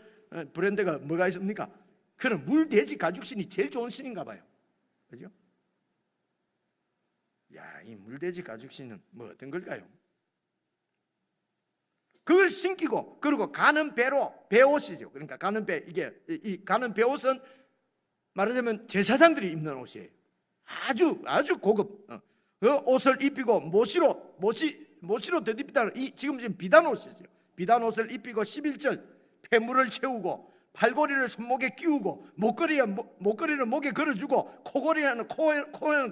브랜드가 뭐가 있습니까? 그런 물돼지 가죽신이 제일 좋은 신인가 봐요. 그죠? 야, 이 물돼지 가죽신은 뭐 어떤 걸까요? 그걸 신기고, 그리고 가는 배옷이죠. 그러니까 가는 배, 이게 이 가는 배옷은 말하자면 제사장들이 입는 옷이에요. 아주 고급 그 옷을 입히고 모시로 덧입히다는 이 지금 비단 옷이죠. 비단 옷을 입히고, 11절 폐물을 채우고, 팔고리를 손목에 끼우고, 목걸이를 목에 걸어주고, 코에는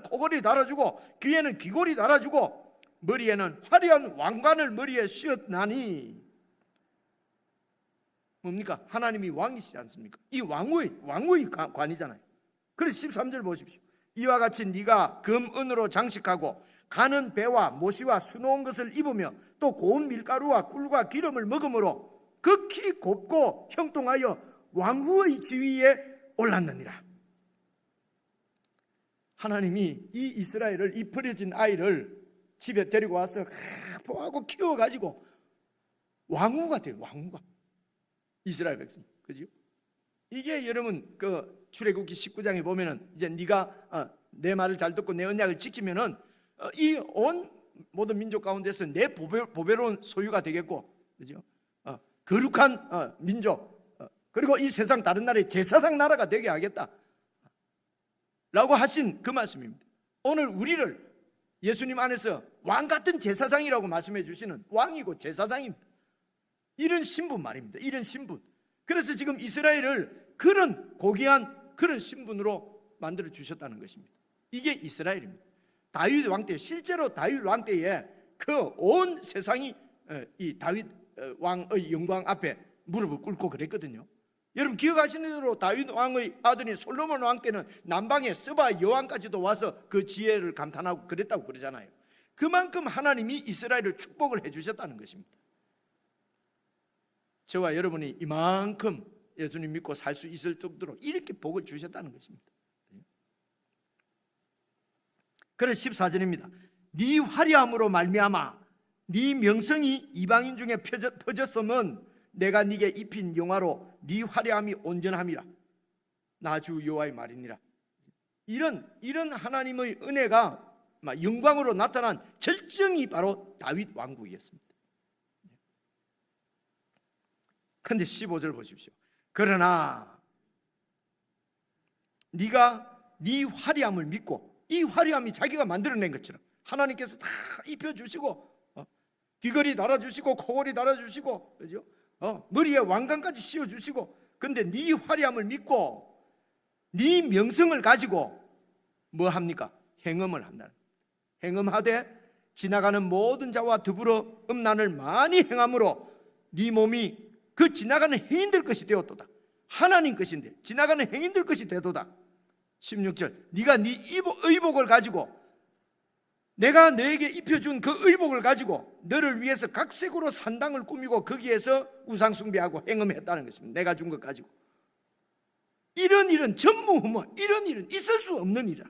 코고리 달아주고, 귀에는 귀고리 달아주고, 머리에는 화려한 왕관을 머리에 씌었나니. 뭡니까? 하나님이 왕이시지 않습니까? 이 왕의 관이잖아요. 그래서 13절 보십시오. 이와 같이 네가 금은으로 장식하고 가는 배와 모시와 수놓은 것을 입으며 또 고운 밀가루와 꿀과 기름을 먹음으로 극히 곱고 형통하여 왕후의 지위에 올랐느니라. 하나님이 이 이스라엘을, 이 버려진 아이를 집에 데리고 와서 보호하고 키워가지고 왕후가 돼요. 왕후가. 이스라엘 백성, 그죠? 이게 여러분 그 출애굽기 19장에 보면은 이제 네가 내 말을 잘 듣고 내 언약을 지키면은 이 온 모든 민족 가운데서 내 보배로운 소유가 되겠고, 그죠? 거룩한 민족, 그리고 이 세상 다른 나라의 제사장 나라가 되게 하겠다 라고 하신 그 말씀입니다. 오늘 우리를 예수님 안에서 왕 같은 제사장이라고 말씀해 주시는 왕이고 제사장입니다. 이런 신분 말입니다. 이런 신분. 그래서 지금 이스라엘을 그런 고귀한 그런 신분으로 만들어 주셨다는 것입니다. 이게 이스라엘입니다. 다윗 왕 때, 실제로 다윗 왕 때에 그 온 세상이 이 다윗 왕의 영광 앞에 무릎을 꿇고 그랬거든요. 여러분 기억하시는 대로 다윗 왕의 아들인 솔로몬 왕 때는 남방의 스바 여왕까지도 와서 그 지혜를 감탄하고 그랬다고 그러잖아요. 그만큼 하나님이 이스라엘을 축복을 해주셨다는 것입니다. 저와 여러분이 이만큼 예수님 믿고 살 수 있을 정도로 이렇게 복을 주셨다는 것입니다. 그래서 14절입니다. 네 화려함으로 말미암아 네 명성이 이방인 중에 퍼졌으면 내가 네게 입힌 영화로 네 화려함이 온전함이라. 나 주 여호와의 말이니라. 이런 하나님의 은혜가 영광으로 나타난 절정이 바로 다윗 왕국이었습니다. 그런데 15절 보십시오. 그러나 네가 네 화려함을 믿고, 이 화려함이 자기가 만들어낸 것처럼 하나님께서 다 입혀주시고 귀걸이 달아주시고 코걸이 달아주시고, 그죠? 머리에 왕관까지 씌워주시고, 근데 네 화려함을 믿고 네 명성을 가지고 뭐 합니까? 행음을 한다. 행음하되 지나가는 모든 자와 더불어 음란을 많이 행함으로 네 몸이 그 지나가는 행인들 것이 되었도다. 하나님 것인데 지나가는 행인들 것이 되도다. 16절 네가 네 의복을 가지고, 내가 너에게 입혀준 그 의복을 가지고 너를 위해서 각색으로 산당을 꾸미고 거기에서 우상 숭배하고 행음했다는 것입니다. 내가 준 것 가지고. 이런 일은 전무후무, 이런 일은 있을 수 없는 일이야.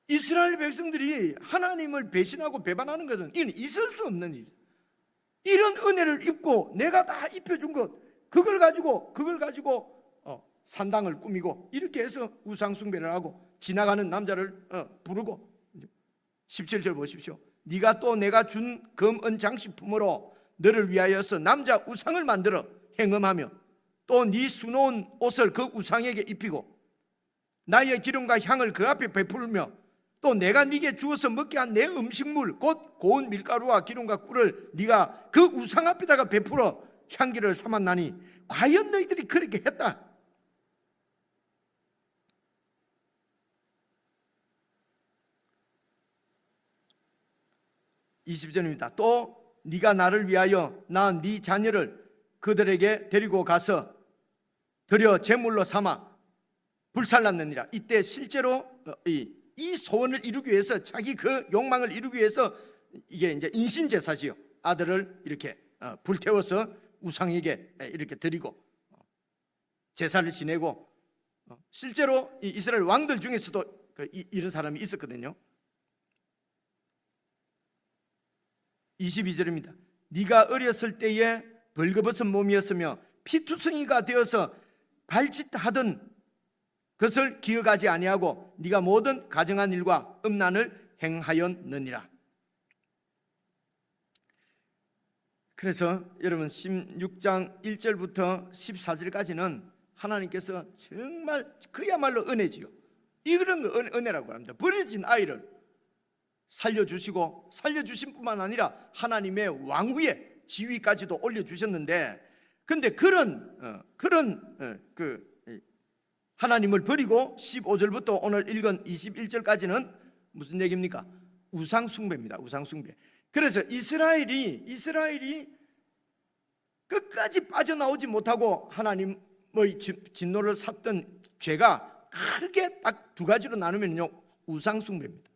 이스라엘 백성들이 하나님을 배신하고 배반하는 것은 이는 있을 수 없는 일이야. 이런 은혜를 입고 내가 다 입혀준 것, 그걸 가지고 산당을 꾸미고 이렇게 해서 우상 숭배를 하고 지나가는 남자를 부르고 17절 보십시오. 네가 또 내가 준 금은 장식품으로 너를 위하여서 남자 우상을 만들어 행음하며 또 네 수놓은 옷을 그 우상에게 입히고 나의 기름과 향을 그 앞에 베풀며 또 내가 네게 주어서 먹게 한 내 음식물 곧 고운 밀가루와 기름과 꿀을 네가 그 우상 앞에다가 베풀어 향기를 삼았나니 과연 너희들이 그렇게 했다. (20절입니다) 또 네가 나를 위하여 낳은 네 자녀를 그들에게 데리고 가서 드려 제물로 삼아 불살랐느니라. 이때 실제로 이 소원을 이루기 위해서, 자기 그 욕망을 이루기 위해서, 이게 이제 인신제사지요. 아들을 이렇게 불태워서 우상에게 이렇게 드리고 제사를 지내고, 실제로 이 이스라엘 왕들 중에서도 이런 사람이 있었거든요. 22절입니다. 네가 어렸을 때에 벌거벗은 몸이었으며 피투성이가 되어서 발짓하던 그것을 기억하지 아니하고 네가 모든 가정한 일과 음란을 행하였느니라. 그래서 여러분 16장 1절부터 14절까지는 하나님께서 정말 그야말로 은혜지요. 이런 거 은혜라고 합니다. 버려진 아이를 살려주시고, 살려주신 뿐만 아니라 하나님의 왕후의 지위까지도 올려주셨는데, 근데 그런 하나님을 버리고 15절부터 오늘 읽은 21절까지는 무슨 얘기입니까? 우상숭배입니다. 우상숭배. 그래서 이스라엘이 끝까지 빠져나오지 못하고 하나님의 진노를 샀던 죄가 크게 딱 두 가지로 나누면요, 우상숭배입니다.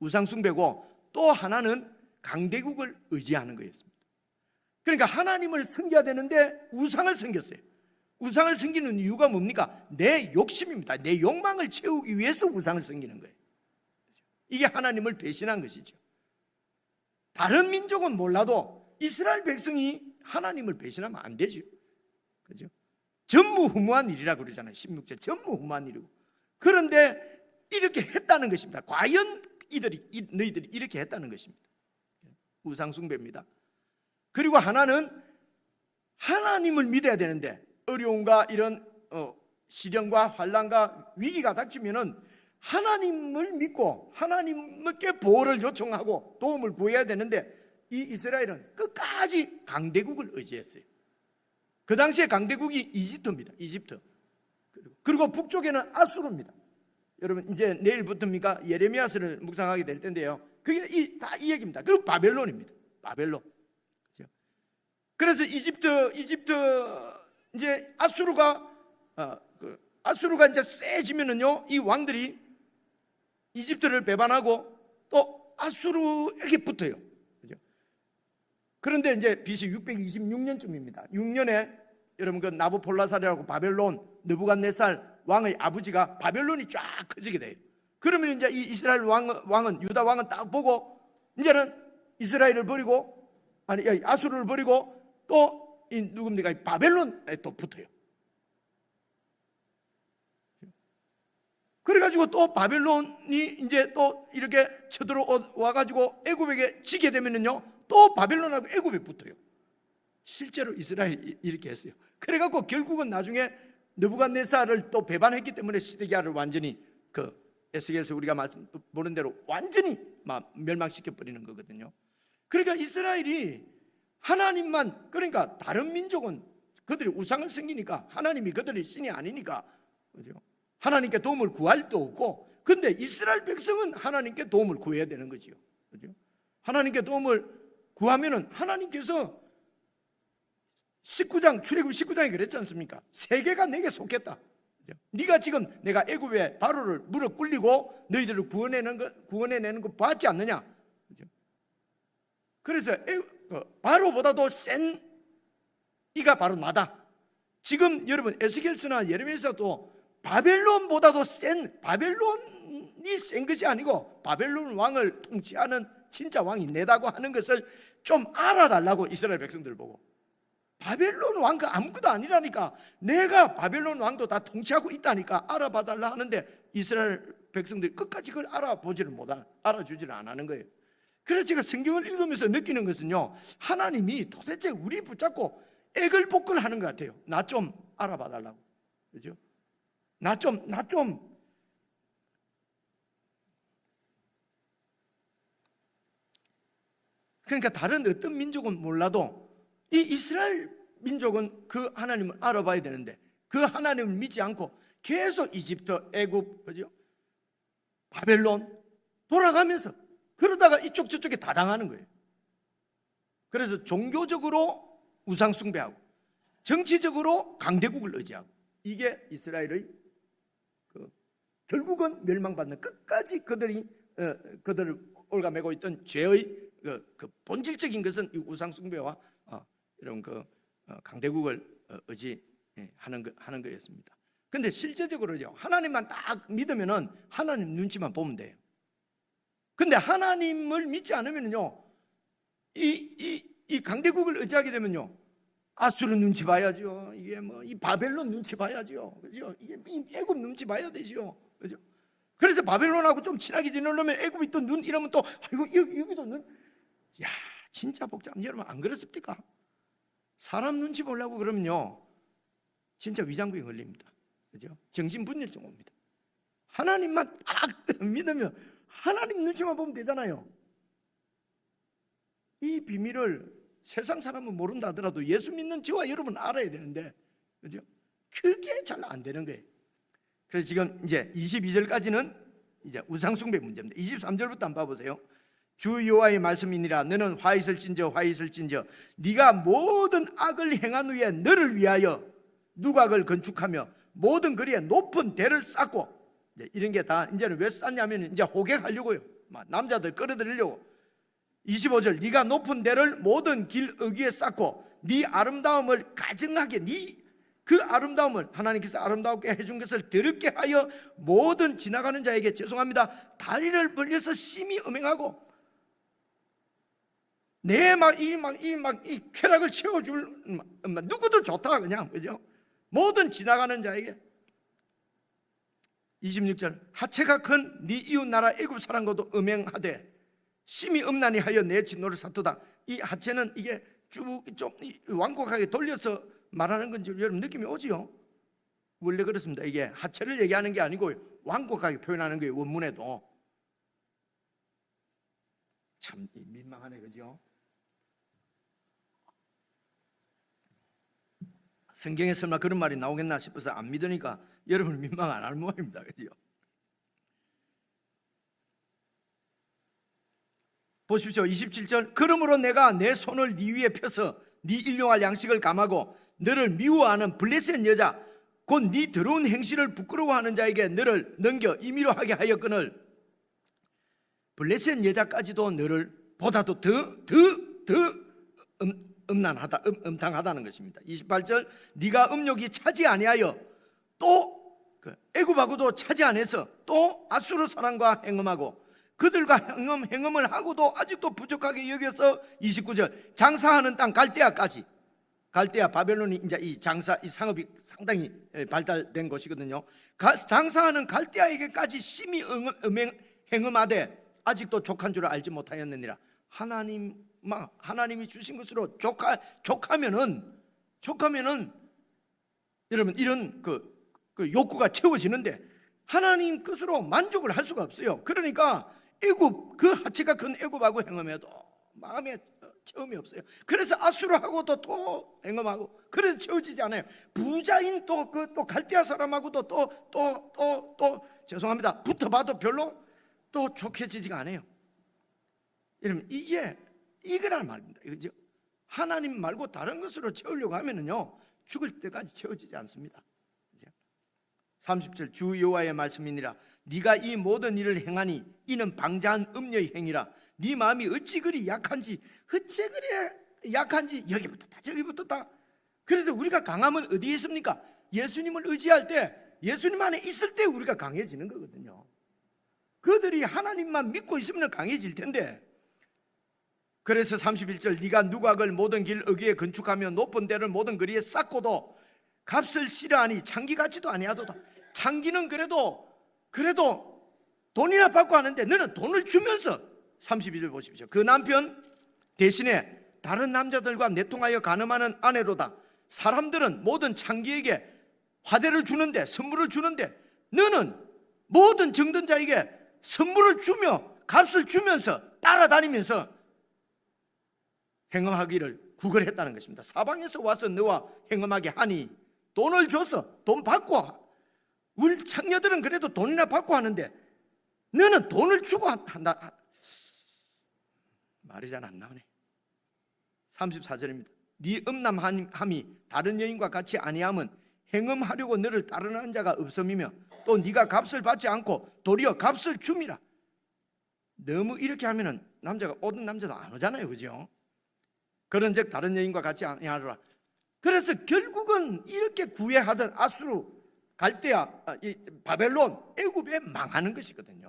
우상숭배고, 또 하나는 강대국을 의지하는 거였습니다. 그러니까 하나님을 섬겨야 되는데 우상을 섬겼어요. 우상을 섬기는 이유가 뭡니까? 내 욕심입니다. 내 욕망을 채우기 위해서 우상을 섬기는 거예요. 이게 하나님을 배신한 것이죠. 다른 민족은 몰라도 이스라엘 백성이 하나님을 배신하면 안 되죠. 그죠? 전무후무한 일이라 그러잖아요. 16절 전무후무한 일이고. 그런데 이렇게 했다는 것입니다. 과연 너희들이 이렇게 했다는 것입니다. 우상숭배입니다. 그리고 하나는 하나님을 믿어야 되는데, 어려움과 이런 시련과 환난과 위기가 닥치면은 하나님을 믿고 하나님께 보호를 요청하고 도움을 구해야 되는데, 이 이스라엘은 끝까지 강대국을 의지했어요. 그 당시에 강대국이 이집트입니다. 이집트. 그리고 북쪽에는 아수르입니다. 여러분 이제 내일부터입니까? 예레미야서를 묵상하게 될 텐데요, 그게 다 이 얘기입니다. 그리고 바벨론입니다. 바벨론. 그래서 이집트 이제 아수르가 이제 세지면은요, 이 왕들이 이집트를 배반하고 또 아수르에게 붙어요. 그죠? 그런데 이제 BC 626년쯤입니다. 6년에 여러분 그 나부폴라살이라고 바벨론 느부갓네살 왕의 아버지가 바벨론이 쫙 커지게 돼요. 그러면 이제 이 이스라엘 왕은 유다 왕은 딱 보고 이제는 이스라엘을 버리고 아수르를 버리고 또 이 누굽니까? 바벨론에 또 붙어요. 그래가지고 또 바벨론이 이제 또 이렇게 쳐들어와가지고 애굽에게 지게 되면은요, 또 바벨론하고 애굽에 붙어요. 실제로 이스라엘이 이렇게 했어요. 그래갖고 결국은 나중에 느부갓네살을 또 배반했기 때문에 시드기야를 완전히 에스겔에서 우리가 보는 대로 완전히 멸망시켜 버리는 거거든요. 그러니까 이스라엘이 하나님만, 그러니까 다른 민족은 그들이 우상을 섬기니까 하나님이 그들의 신이 아니니까, 그죠? 하나님께 도움을 구할 도 없고, 근데 이스라엘 백성은 하나님께 도움을 구해야 되는 거죠. 그죠? 하나님께 도움을 구하면은 하나님께서 19장 출애굽 19장에 그랬지 않습니까? 세계가 내게 속했다. 그죠? 네가 지금 내가 애굽의 바로를 무릎 꿇리고 너희들을 구원해내는 거 봤지 않느냐? 그죠? 그래서 바로보다도 센 이가 바로 나다. 지금 여러분 에스겔서나 예레미야서도 바벨론보다도 센, 바벨론이 센 것이 아니고 바벨론 왕을 통치하는 진짜 왕이 내다고 하는 것을 좀 알아달라고 이스라엘 백성들 보고, 바벨론 왕가 아무것도 아니라니까. 내가 바벨론 왕도 다 통치하고 있다니까 알아봐달라 하는데 이스라엘 백성들이 끝까지 그걸 알아주지를 안 하는 거예요. 그래서 제가 성경을 읽으면서 느끼는 것은요, 하나님이 도대체 우리 붙잡고 애걸복걸 하는 것 같아요. 나 좀 알아봐달라고. 그죠? 나 좀. 그러니까 다른 어떤 민족은 몰라도 이 이스라엘 민족은 그 하나님을 알아봐야 되는데 그 하나님을 믿지 않고 계속 이집트, 애굽, 그죠? 바벨론 돌아가면서 그러다가 이쪽 저쪽에 다 당하는 거예요. 그래서 종교적으로 우상 숭배하고 정치적으로 강대국을 의지하고 이게 이스라엘의 결국은 멸망받는 끝까지 그들을 올가매고 있던 죄의 그 본질적인 것은 이 우상 숭배와 이런 강대국을 의지하는 거였습니다. 근데 실제적으로요, 하나님만 딱 믿으면은 하나님 눈치만 보면 돼요. 근데 하나님을 믿지 않으면요, 이 강대국을 의지하게 되면요, 아수르 눈치 봐야죠. 이게 이 바벨론 눈치 봐야죠. 그죠? 이게 애굽 눈치 봐야 되죠. 그죠? 그래서 바벨론하고 좀 친하게 지내려면 애굽이 또 눈 이러면 또 아이고 여기도 눈. 야, 진짜 복잡. 여러분 안 그렇습니까? 사람 눈치 보려고 그러면요, 진짜 위장부에 걸립니다. 그죠? 정신분열증 옵니다. 하나님만 딱 믿으면 하나님 눈치만 보면 되잖아요. 이 비밀을 세상 사람은 모른다 하더라도 예수 믿는 저와 여러분 알아야 되는데, 그죠? 그게 잘 안 되는 거예요. 그래서 지금 이제 22절까지는 이제 우상숭배 문제입니다. 23절부터 한번 봐보세요. 주 여호와의 말씀이니라. 너는 화 있을진저 네가 모든 악을 행한 후에 너를 위하여 누각을 건축하며 모든 거리에 높은 대를 쌓고, 이런 게 다 이제는 왜 쌓냐면 이제 호객하려고요. 남자들 끌어들이려고. 25절 네가 높은 대를 모든 길 어귀에 쌓고 네 아름다움을 가증하게, 네 그 아름다움을 하나님께서 아름답게 해준 것을 더럽게 하여 모든 지나가는 자에게, 죄송합니다, 다리를 벌려서 심히 음행하고 내 이 쾌락을 채워줄 누구도 좋다 그냥, 그죠? 모든 지나가는 자에게. 26절 하체가 큰 네 이웃 나라 애굽 사람과도 음행하되 심히 음란히 하여 내 진노를 사투다. 이 하체는 이게 쭉 좀 완곡하게 돌려서 말하는 건지 여러분 느낌이 오지요? 원래 그렇습니다. 이게 하체를 얘기하는 게 아니고 완곡하게 표현하는 거예요. 원문에도. 참 민망하네, 그죠? 성경에 설마 그런 말이 나오겠나 싶어서 안 믿으니까 여러분 민망 안 할 모양입니다. 그죠? 보십시오. 27절 그러므로 내가 내 손을 네 위에 펴서 네 일용할 양식을 감하고 너를 미워하는 블레셋 여자 곧 네 더러운 행실을 부끄러워하는 자에게 너를 넘겨 임의로 하게 하였거늘 블레셋 여자까지도 너를 보다도 더 음탕하다는 것입니다. 28절 네가 음욕이 차지 아니하여 또 애굽하고도 차지 안해서 또 아수르 사람과 행음하고 그들과 행음을 하고도 아직도 부족하게 여겨서 29절 장사하는 땅 갈대아까지. 갈대아 바벨론이 이제 이 상업이 상당히 발달된 곳이거든요. 장사하는 갈대아에게까지 심히 행음하되 아직도 족한 줄을 알지 못하였느니라. 하나님이 주신 것으로 족하면은 여러분 이런 그 욕구가 채워지는데 하나님 뜻으로 만족을 할 수가 없어요. 그러니까 애굽 그 하체가 큰 애굽하고 행음해도 마음에 체험이 없어요. 그래서 아수르하고도 또 행음하고 그래서 채워지지 않아요. 부자인 또 갈대아 사람하고도 또 죄송합니다, 붙어봐도 별로 또 족해지지가 않아요. 여러분 이거란 말입니다. 그죠? 하나님 말고 다른 것으로 채우려고 하면은요 죽을 때까지 채워지지 않습니다. 30절 주 여호와의 말씀이니라. 네가 이 모든 일을 행하니 이는 방자한 음녀의 행위라. 네 마음이 어찌 그리 약한지 여기 붙었다 저기 붙었다. 그래서 우리가 강함은 어디에 있습니까? 예수님을 의지할 때, 예수님 안에 있을 때 우리가 강해지는 거거든요. 그들이 하나님만 믿고 있으면 강해질 텐데 그래서 31절 네가 누각을 모든 길 어귀에 건축하며 높은 데를 모든 거리에 쌓고도 값을 싫어하니 창기 같지도 아니하도다. 창기는 그래도 돈이나 받고 하는데 너는 돈을 주면서 32절 보십시오. 그 남편 대신에 다른 남자들과 내통하여 간음하는 아내로다. 사람들은 모든 창기에게 화대를 주는데, 선물을 주는데 너는 모든 정든 자에게 선물을 주며 값을 주면서 따라다니면서 행음하기를 구걸했다는 것입니다. 사방에서 와서 너와 행음하게 하니 돈을 줘서 돈 받고, 우리 창녀들은 그래도 돈이나 받고 하는데 너는 돈을 주고 한다. 말이 잘 안 나오네. 34절입니다. 네 음란함이 다른 여인과 같이 아니함은 행음하려고 너를 따르는 자가 없음이며 또 네가 값을 받지 않고 도리어 값을 줌이라. 너무 이렇게 하면은 남자가 오던 남자도 안 오잖아요, 그죠? 그런즉 다른 여인과 같이 아니하라. 그래서 결국은 이렇게 구애하던 아수르, 갈대아, 바벨론, 애굽에 망하는 것이거든요.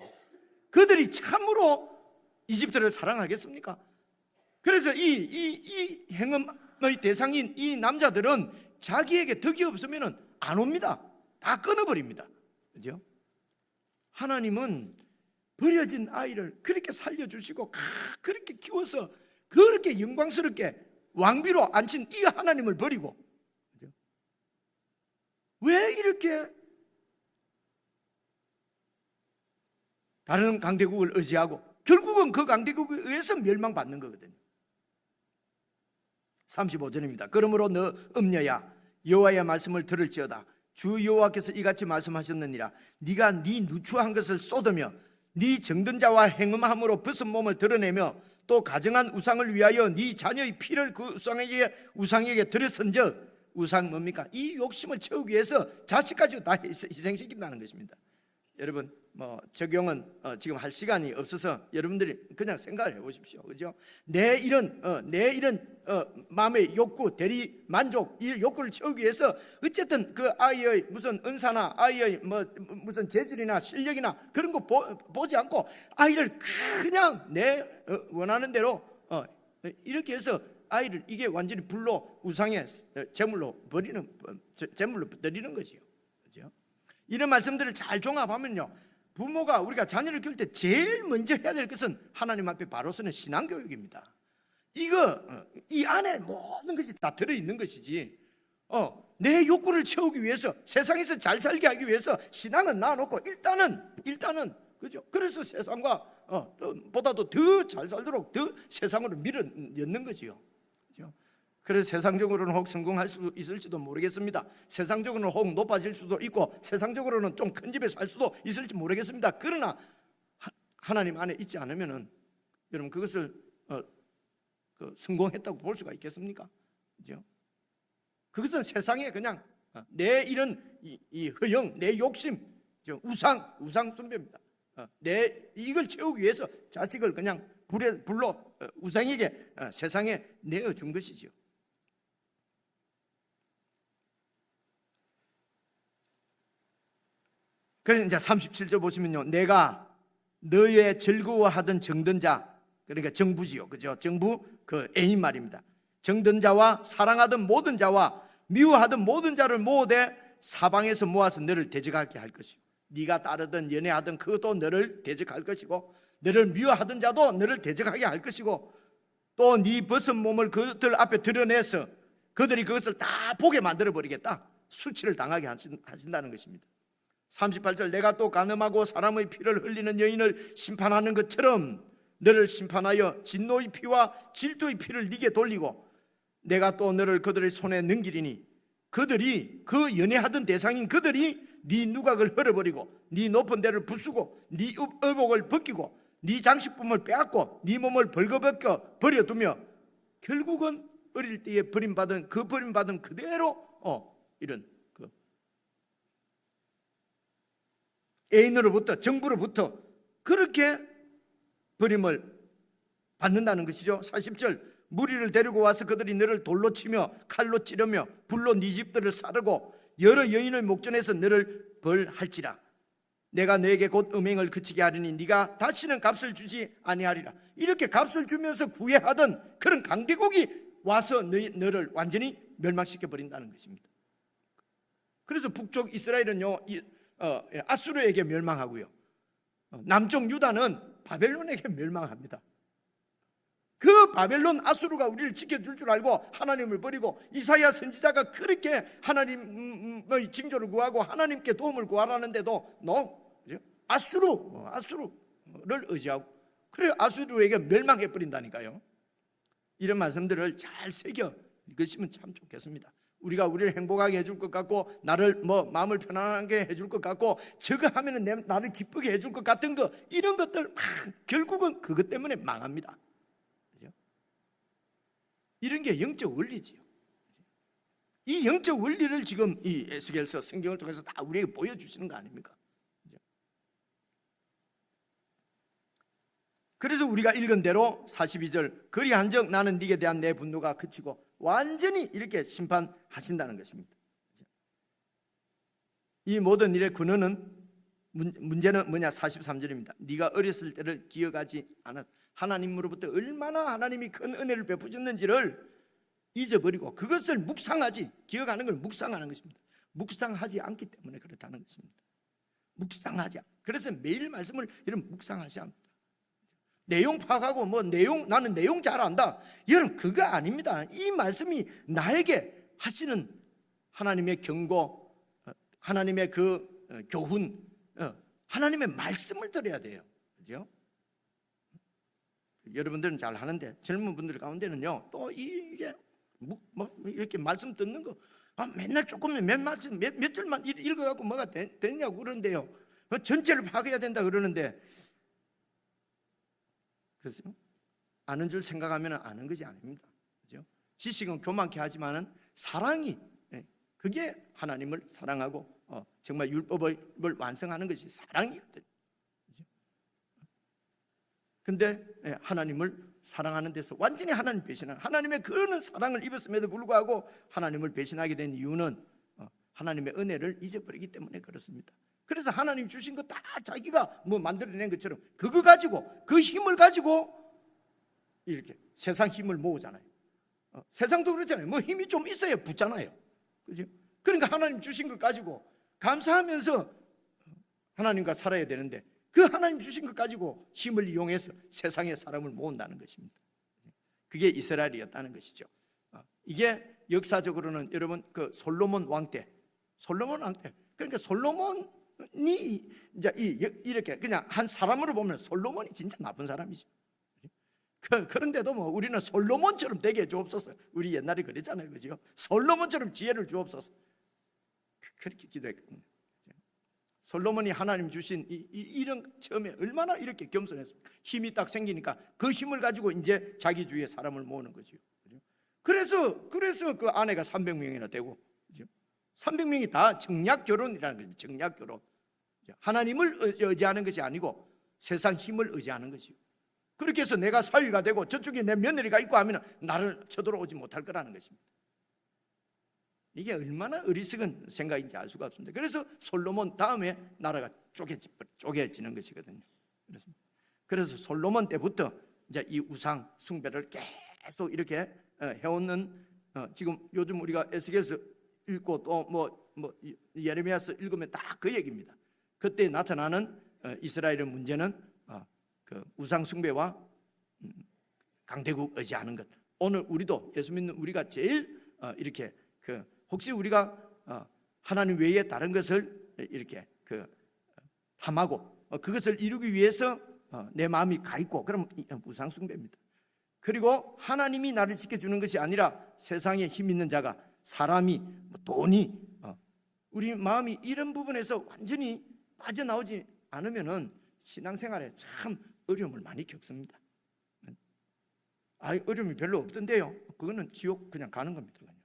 그들이 참으로 이집트를 사랑하겠습니까? 그래서 이 행음의 대상인 이 남자들은 자기에게 덕이 없으면 안 옵니다. 다 끊어버립니다. 그죠? 하나님은 버려진 아이를 그렇게 살려주시고 그렇게 키워서 그렇게 영광스럽게 왕비로 앉힌 이 하나님을 버리고, 그죠? 왜 이렇게 다른 강대국을 의지하고 결국은 그 강대국에 의해서 멸망받는 거거든요. 35절입니다. 그러므로 너 음녀야 여호와의 말씀을 들을지어다. 주 여호와께서 이같이 말씀하셨느니라. 네가 네 누추한 것을 쏟으며 네 정든 자와 행음함으로 벗은 몸을 드러내며 또 가정한 우상을 위하여 네 자녀의 피를 그 우상에게 들여선적, 우상 뭡니까? 이 욕심을 채우기 위해서 자식까지도 다 희생시킨다는 것입니다. 여러분 적용은 지금 할 시간이 없어서 여러분들이 그냥 생각을 해보십시오. 그죠? 내 이런 마음의 욕구, 대리 만족, 이 욕구를 채우기 위해서 어쨌든 그 아이의 무슨 은사나 아이의 무슨 재질이나 실력이나 그런 거 보지 않고 아이를 그냥 내 원하는 대로 이렇게 해서 아이를 이게 완전히 불로 우상의 제물로 드리는 것이요. 그죠? 이런 말씀들을 잘 종합하면요, 부모가 우리가 자녀를 키울 때 제일 먼저 해야 될 것은 하나님 앞에 바로 서는 신앙교육입니다. 이 안에 모든 것이 다 들어있는 것이지, 내 욕구를 채우기 위해서, 세상에서 잘 살게 하기 위해서 신앙은 놔놓고 일단은 그죠? 그래서 세상과 보다도 더 잘 살도록 더 세상으로 밀어 넣는 거지요. 그죠? 그래서 세상적으로는 혹 성공할 수 있을지도 모르겠습니다. 세상적으로는 혹 높아질 수도 있고 세상적으로는 좀 큰 집에 살 수도 있을지 모르겠습니다. 그러나 하나님 안에 있지 않으면은 여러분 그것을 성공했다고 볼 수가 있겠습니까? 그죠? 그것은 세상에 그냥 내 이런 이 허영, 내 욕심, 우상 숭배입니다. 내 이걸 채우기 위해서 자식을 그냥 불로 우상에게 세상에 내어준 것이죠. 그래서 이제 37절 보시면요, 내가 너의 즐거워하던 정든 자, 그러니까 정부지요, 그죠? 정부 그 애인 말입니다. 정든 자와 사랑하던 모든 자와 미워하던 모든 자를 모으되 사방에서 모아서 너를 대적하게 할 것이요, 네가 따르던 연애하던 그것도 너를 대적할 것이고 너를 미워하던 자도 너를 대적하게 할 것이고 또 네 벗은 몸을 그들 앞에 드러내서 그들이 그것을 다 보게 만들어 버리겠다. 수치를 당하게 하신다는 것입니다. 38절 내가 또 간음하고 사람의 피를 흘리는 여인을 심판하는 것처럼 너를 심판하여 진노의 피와 질투의 피를 네게 돌리고 내가 또 너를 그들의 손에 넘기리니 그들이 그 연애하던 대상인 그들이 네 누각을 헐어버리고 네 높은 데를 부수고 네 의복을 벗기고 네 장식품을 빼앗고 네 몸을 벌거벗겨 버려두며 결국은 어릴 때에 버림받은 그대로 이런 애인으로부터 정부로부터 그렇게 버림을 받는다는 것이죠. 40절 무리를 데리고 와서 그들이 너를 돌로 치며 칼로 찌르며 불로 네 집들을 사르고 여러 여인의 목전에서 너를 벌할지라 내가 너에게 곧 음행을 그치게 하리니 네가 다시는 값을 주지 아니하리라. 이렇게 값을 주면서 구애하던 그런 강대국이 와서 너를 완전히 멸망시켜 버린다는 것입니다. 그래서 북쪽 이스라엘은요 아수르에게 멸망하고요, 남쪽 유다는 바벨론에게 멸망합니다. 그 바벨론 아수르가 우리를 지켜줄 줄 알고 하나님을 버리고, 이사야 선지자가 그렇게 하나님의 징조를 구하고 하나님께 도움을 구하라는데도 아수르를 의지하고, 그래 아수르에게 멸망해 버린다니까요. 이런 말씀들을 잘 새겨 읽으시면 참 좋겠습니다. 우리가 우리를 행복하게 해줄 것 같고, 나를 마음을 편안하게 해줄 것 같고, 저거 하면은 나를 기쁘게 해줄 것 같은 거, 이런 것들 결국은 그것 때문에 망합니다. 그죠? 이런 게 영적 원리지요. 이 영적 원리를 지금 이 에스겔서 성경을 통해서 다 우리에게 보여주시는 거 아닙니까? 그죠? 그래서 우리가 읽은 대로 42절, 그리한즉 나는 네게 대한 내 분노가 그치고 완전히 이렇게 심판하신다는 것입니다. 이 모든 일의 근원은, 문제는 뭐냐? 43절입니다. 네가 어렸을 때를 기억하지 않았. 하나님으로부터 얼마나 하나님이 큰 은혜를 베푸셨는지를 잊어버리고 그것을 묵상하지, 기억하는 걸 묵상하는 것입니다. 묵상하지 않기 때문에 그렇다는 것입니다. 묵상하지 않. 그래서 매일 말씀을 이런 묵상하셔야 합니다. 내용 파악하고 나는 내용 잘 안다, 여러분 그거 아닙니다. 이 말씀이 나에게 하시는 하나님의 경고, 하나님의 그 교훈, 하나님의 말씀을 들어야 돼요. 그죠? 여러분들은 잘 하는데 젊은 분들 가운데는요, 또 이게 이렇게 말씀 듣는 거 맨날 조금만 몇 줄만 읽어갖고 뭐가 되냐고 그러는데요, 전체를 파악해야 된다 그러는데, 그래서 아는 줄 생각하면 아는 것이 아닙니다. 그죠? 지식은 교만케 하지만은 사랑이, 그게 하나님을 사랑하고 정말 율법을 완성하는 것이 사랑이거든요. 근데 하나님을 사랑하는 데서 완전히 하나님 배신하는, 하나님의 그런 사랑을 입었음에도 불구하고 하나님을 배신하게 된 이유는 하나님의 은혜를 잊어버리기 때문에 그렇습니다. 그래서 하나님 주신 거 다 자기가 만들어낸 것처럼 그거 가지고, 그 힘을 가지고 이렇게 세상 힘을 모으잖아요. 세상도 그렇잖아요. 힘이 좀 있어야 붙잖아요. 그죠? 그러니까 하나님 주신 것 가지고 감사하면서 하나님과 살아야 되는데, 그 하나님 주신 것 가지고 힘을 이용해서 세상의 사람을 모은다는 것입니다. 그게 이스라엘이었다는 것이죠. 이게 역사적으로는 여러분 그 솔로몬 왕 때, 그러니까 솔로몬이 이제 이렇게 그냥 한 사람으로 보면 솔로몬이 진짜 나쁜 사람이죠. 그런데도 우리는 솔로몬처럼 되게 해주옵소서. 우리 옛날에 그랬잖아요, 그죠? 솔로몬처럼 지혜를 주옵소서. 그렇게 기도했거든요. 솔로몬이 하나님 주신 이런 처음에 얼마나 이렇게 겸손했습니까? 힘이 딱 생기니까 그 힘을 가지고 이제 자기 주위에 사람을 모으는 거죠. 그래서 그 아내가 300명이나 되고, 300명이 다 정략 결혼이라는 거죠. 정략 결혼. 하나님을 의지하는 것이 아니고 세상 힘을 의지하는 것이요. 그렇게 해서 내가 사위가 되고 저쪽에 내 며느리가 있고 하면 나를 쳐들어오지 못할 거라는 것입니다. 이게 얼마나 어리석은 생각인지 알 수가 없습니다. 그래서 솔로몬 다음에 나라가 쪼개지는 것이거든요. 그래서 솔로몬 때부터 이제 이 우상 숭배를 계속 이렇게 해오는, 지금 요즘 우리가 에스겔서 읽고 또 예레미야서 읽으면 다 그 얘기입니다. 그때 나타나는 이스라엘의 문제는 그 우상 숭배와 강대국 의지하는 것. 오늘 우리도 예수 믿는 우리가 제일 이렇게 혹시 우리가 하나님 외에 다른 것을 이렇게 탐하고 그것을 이루기 위해서 내 마음이 가 있고, 그럼 우상 숭배입니다. 그리고 하나님이 나를 지켜주는 것이 아니라 세상에 힘 있는 자가, 사람이, 돈이, 우리 마음이 이런 부분에서 완전히 빠져나오지 않으면은 신앙생활에 참 어려움을 많이 겪습니다. 어려움이 별로 없던데요, 그거는 지옥 그냥 가는 겁니다. 그냥.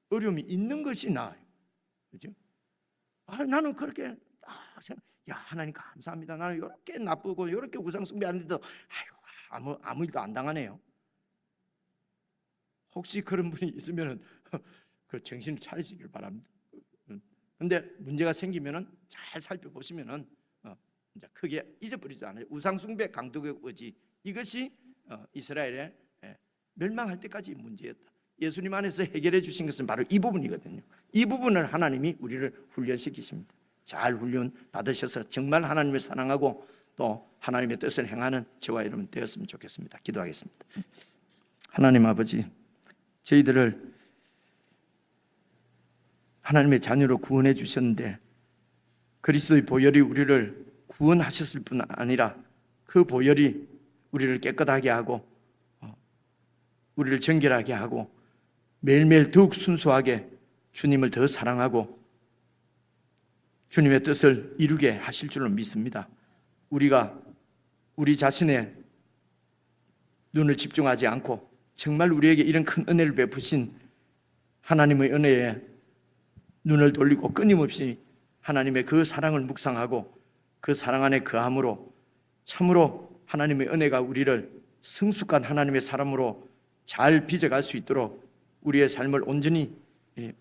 어려움이 있는 것이 나아요. 그죠? 나는 그렇게 하나님 감사합니다. 나는 이렇게 나쁘고 이렇게 우상숭배하는데도 아무 일도 안 당하네요. 혹시 그런 분이 있으면 그 정신 차리시길 바랍니다. 근데 문제가 생기면은 잘 살펴보시면은 이제 크게 잊어버리지 않아요. 우상숭배, 강도의 의지, 이것이 이스라엘의 멸망할 때까지 문제였다. 예수님 안에서 해결해 주신 것은 바로 이 부분이거든요. 이 부분을 하나님이 우리를 훈련시키십니다. 잘 훈련 받으셔서 정말 하나님을 사랑하고 또 하나님의 뜻을 행하는 저와 여러분 되었으면 좋겠습니다. 기도하겠습니다. 하나님 아버지, 저희들을 하나님의 자녀로 구원해 주셨는데 그리스도의 보혈이 우리를 구원하셨을 뿐 아니라 그 보혈이 우리를 깨끗하게 하고 우리를 정결하게 하고 매일매일 더욱 순수하게 주님을 더 사랑하고 주님의 뜻을 이루게 하실 줄로 믿습니다. 우리가 우리 자신의 눈을 집중하지 않고 정말 우리에게 이런 큰 은혜를 베푸신 하나님의 은혜에 눈을 돌리고 끊임없이 하나님의 그 사랑을 묵상하고 그 사랑 안에 거함으로 참으로 하나님의 은혜가 우리를 성숙한 하나님의 사람으로 잘 빚어갈 수 있도록 우리의 삶을 온전히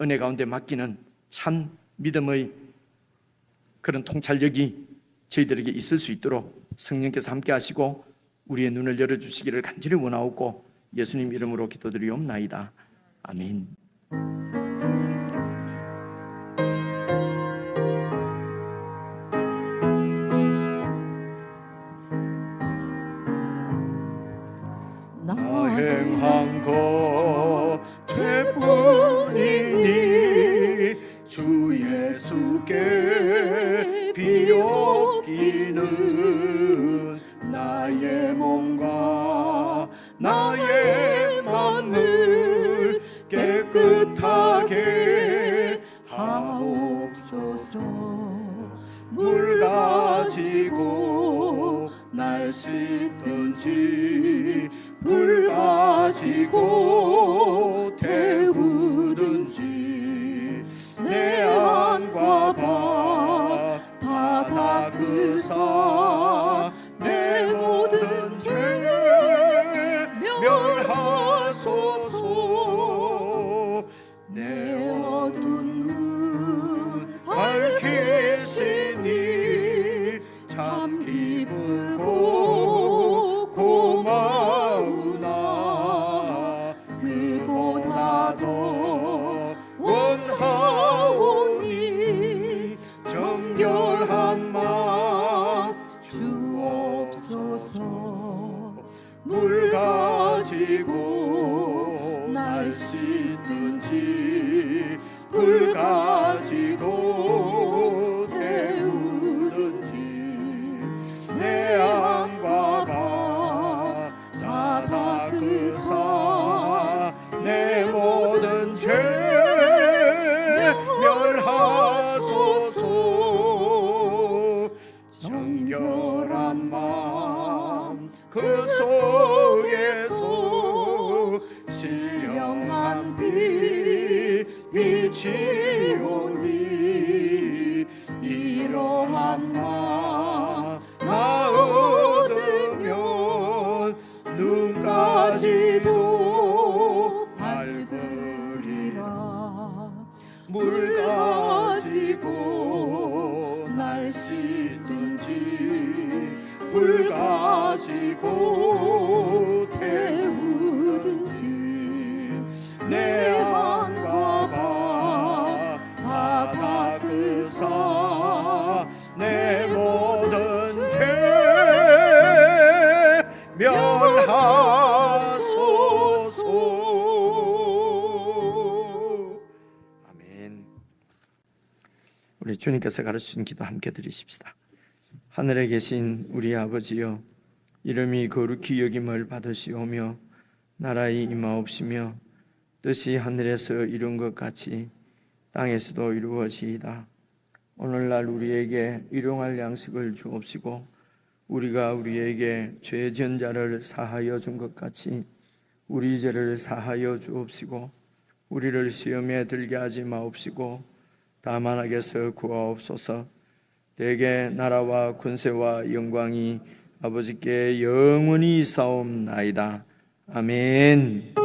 은혜 가운데 맡기는 참 믿음의 그런 통찰력이 저희들에게 있을 수 있도록 성령께서 함께 하시고 우리의 눈을 열어주시기를 간절히 원하옵고 예수님 이름으로 기도드리옵나이다. 아멘. 나 행한 것 죄뿐이니 주 예수께 비옵기는 나의 몸과 나의 맘을 깨끗하게 하옵소서. 물 가지고 날 씻든지 물 가지고 태우든지 내 안과 바다 끄사 내 모든 죄 멸하소서. 내 어두운 눈 밝히시니 참 기쁘고 고마우나 그보다도 원하오니 정결한 마음 주옵소서. 물 가지고 날 씻든지 물 가지고 태우든지 내 안과 바다 끄사 내 모든 죄 멸하소서. 정결한 마음 그 속에서 신령한 빛 비치오니 이러한 나 얻으면 눈까지도 밝으리라. 물 가지고 날 씻든지 물 가지고 태우든지 내 안과 바다 끄사 내 모든 죄 멸하소서. 아멘. 우리 주님께서 가르치신 기도 함께 드리십시다. 하늘에 계신 우리 아버지여, 이름이 거룩히 여김을 받으시오며 나라의 임하옵시며 뜻이 하늘에서 이룬 것 같이 땅에서도 이루어지이다. 오늘날 우리에게 일용할 양식을 주옵시고 우리가 우리에게 죄 지은 자를 사하여 준 것 같이 우리 죄를 사하여 주옵시고 우리를 시험에 들게 하지 마옵시고 다만 악에서 구하옵소서. 대개 나라와 권세와 영광이 아버지께 영원히 있사옵나이다. 아멘.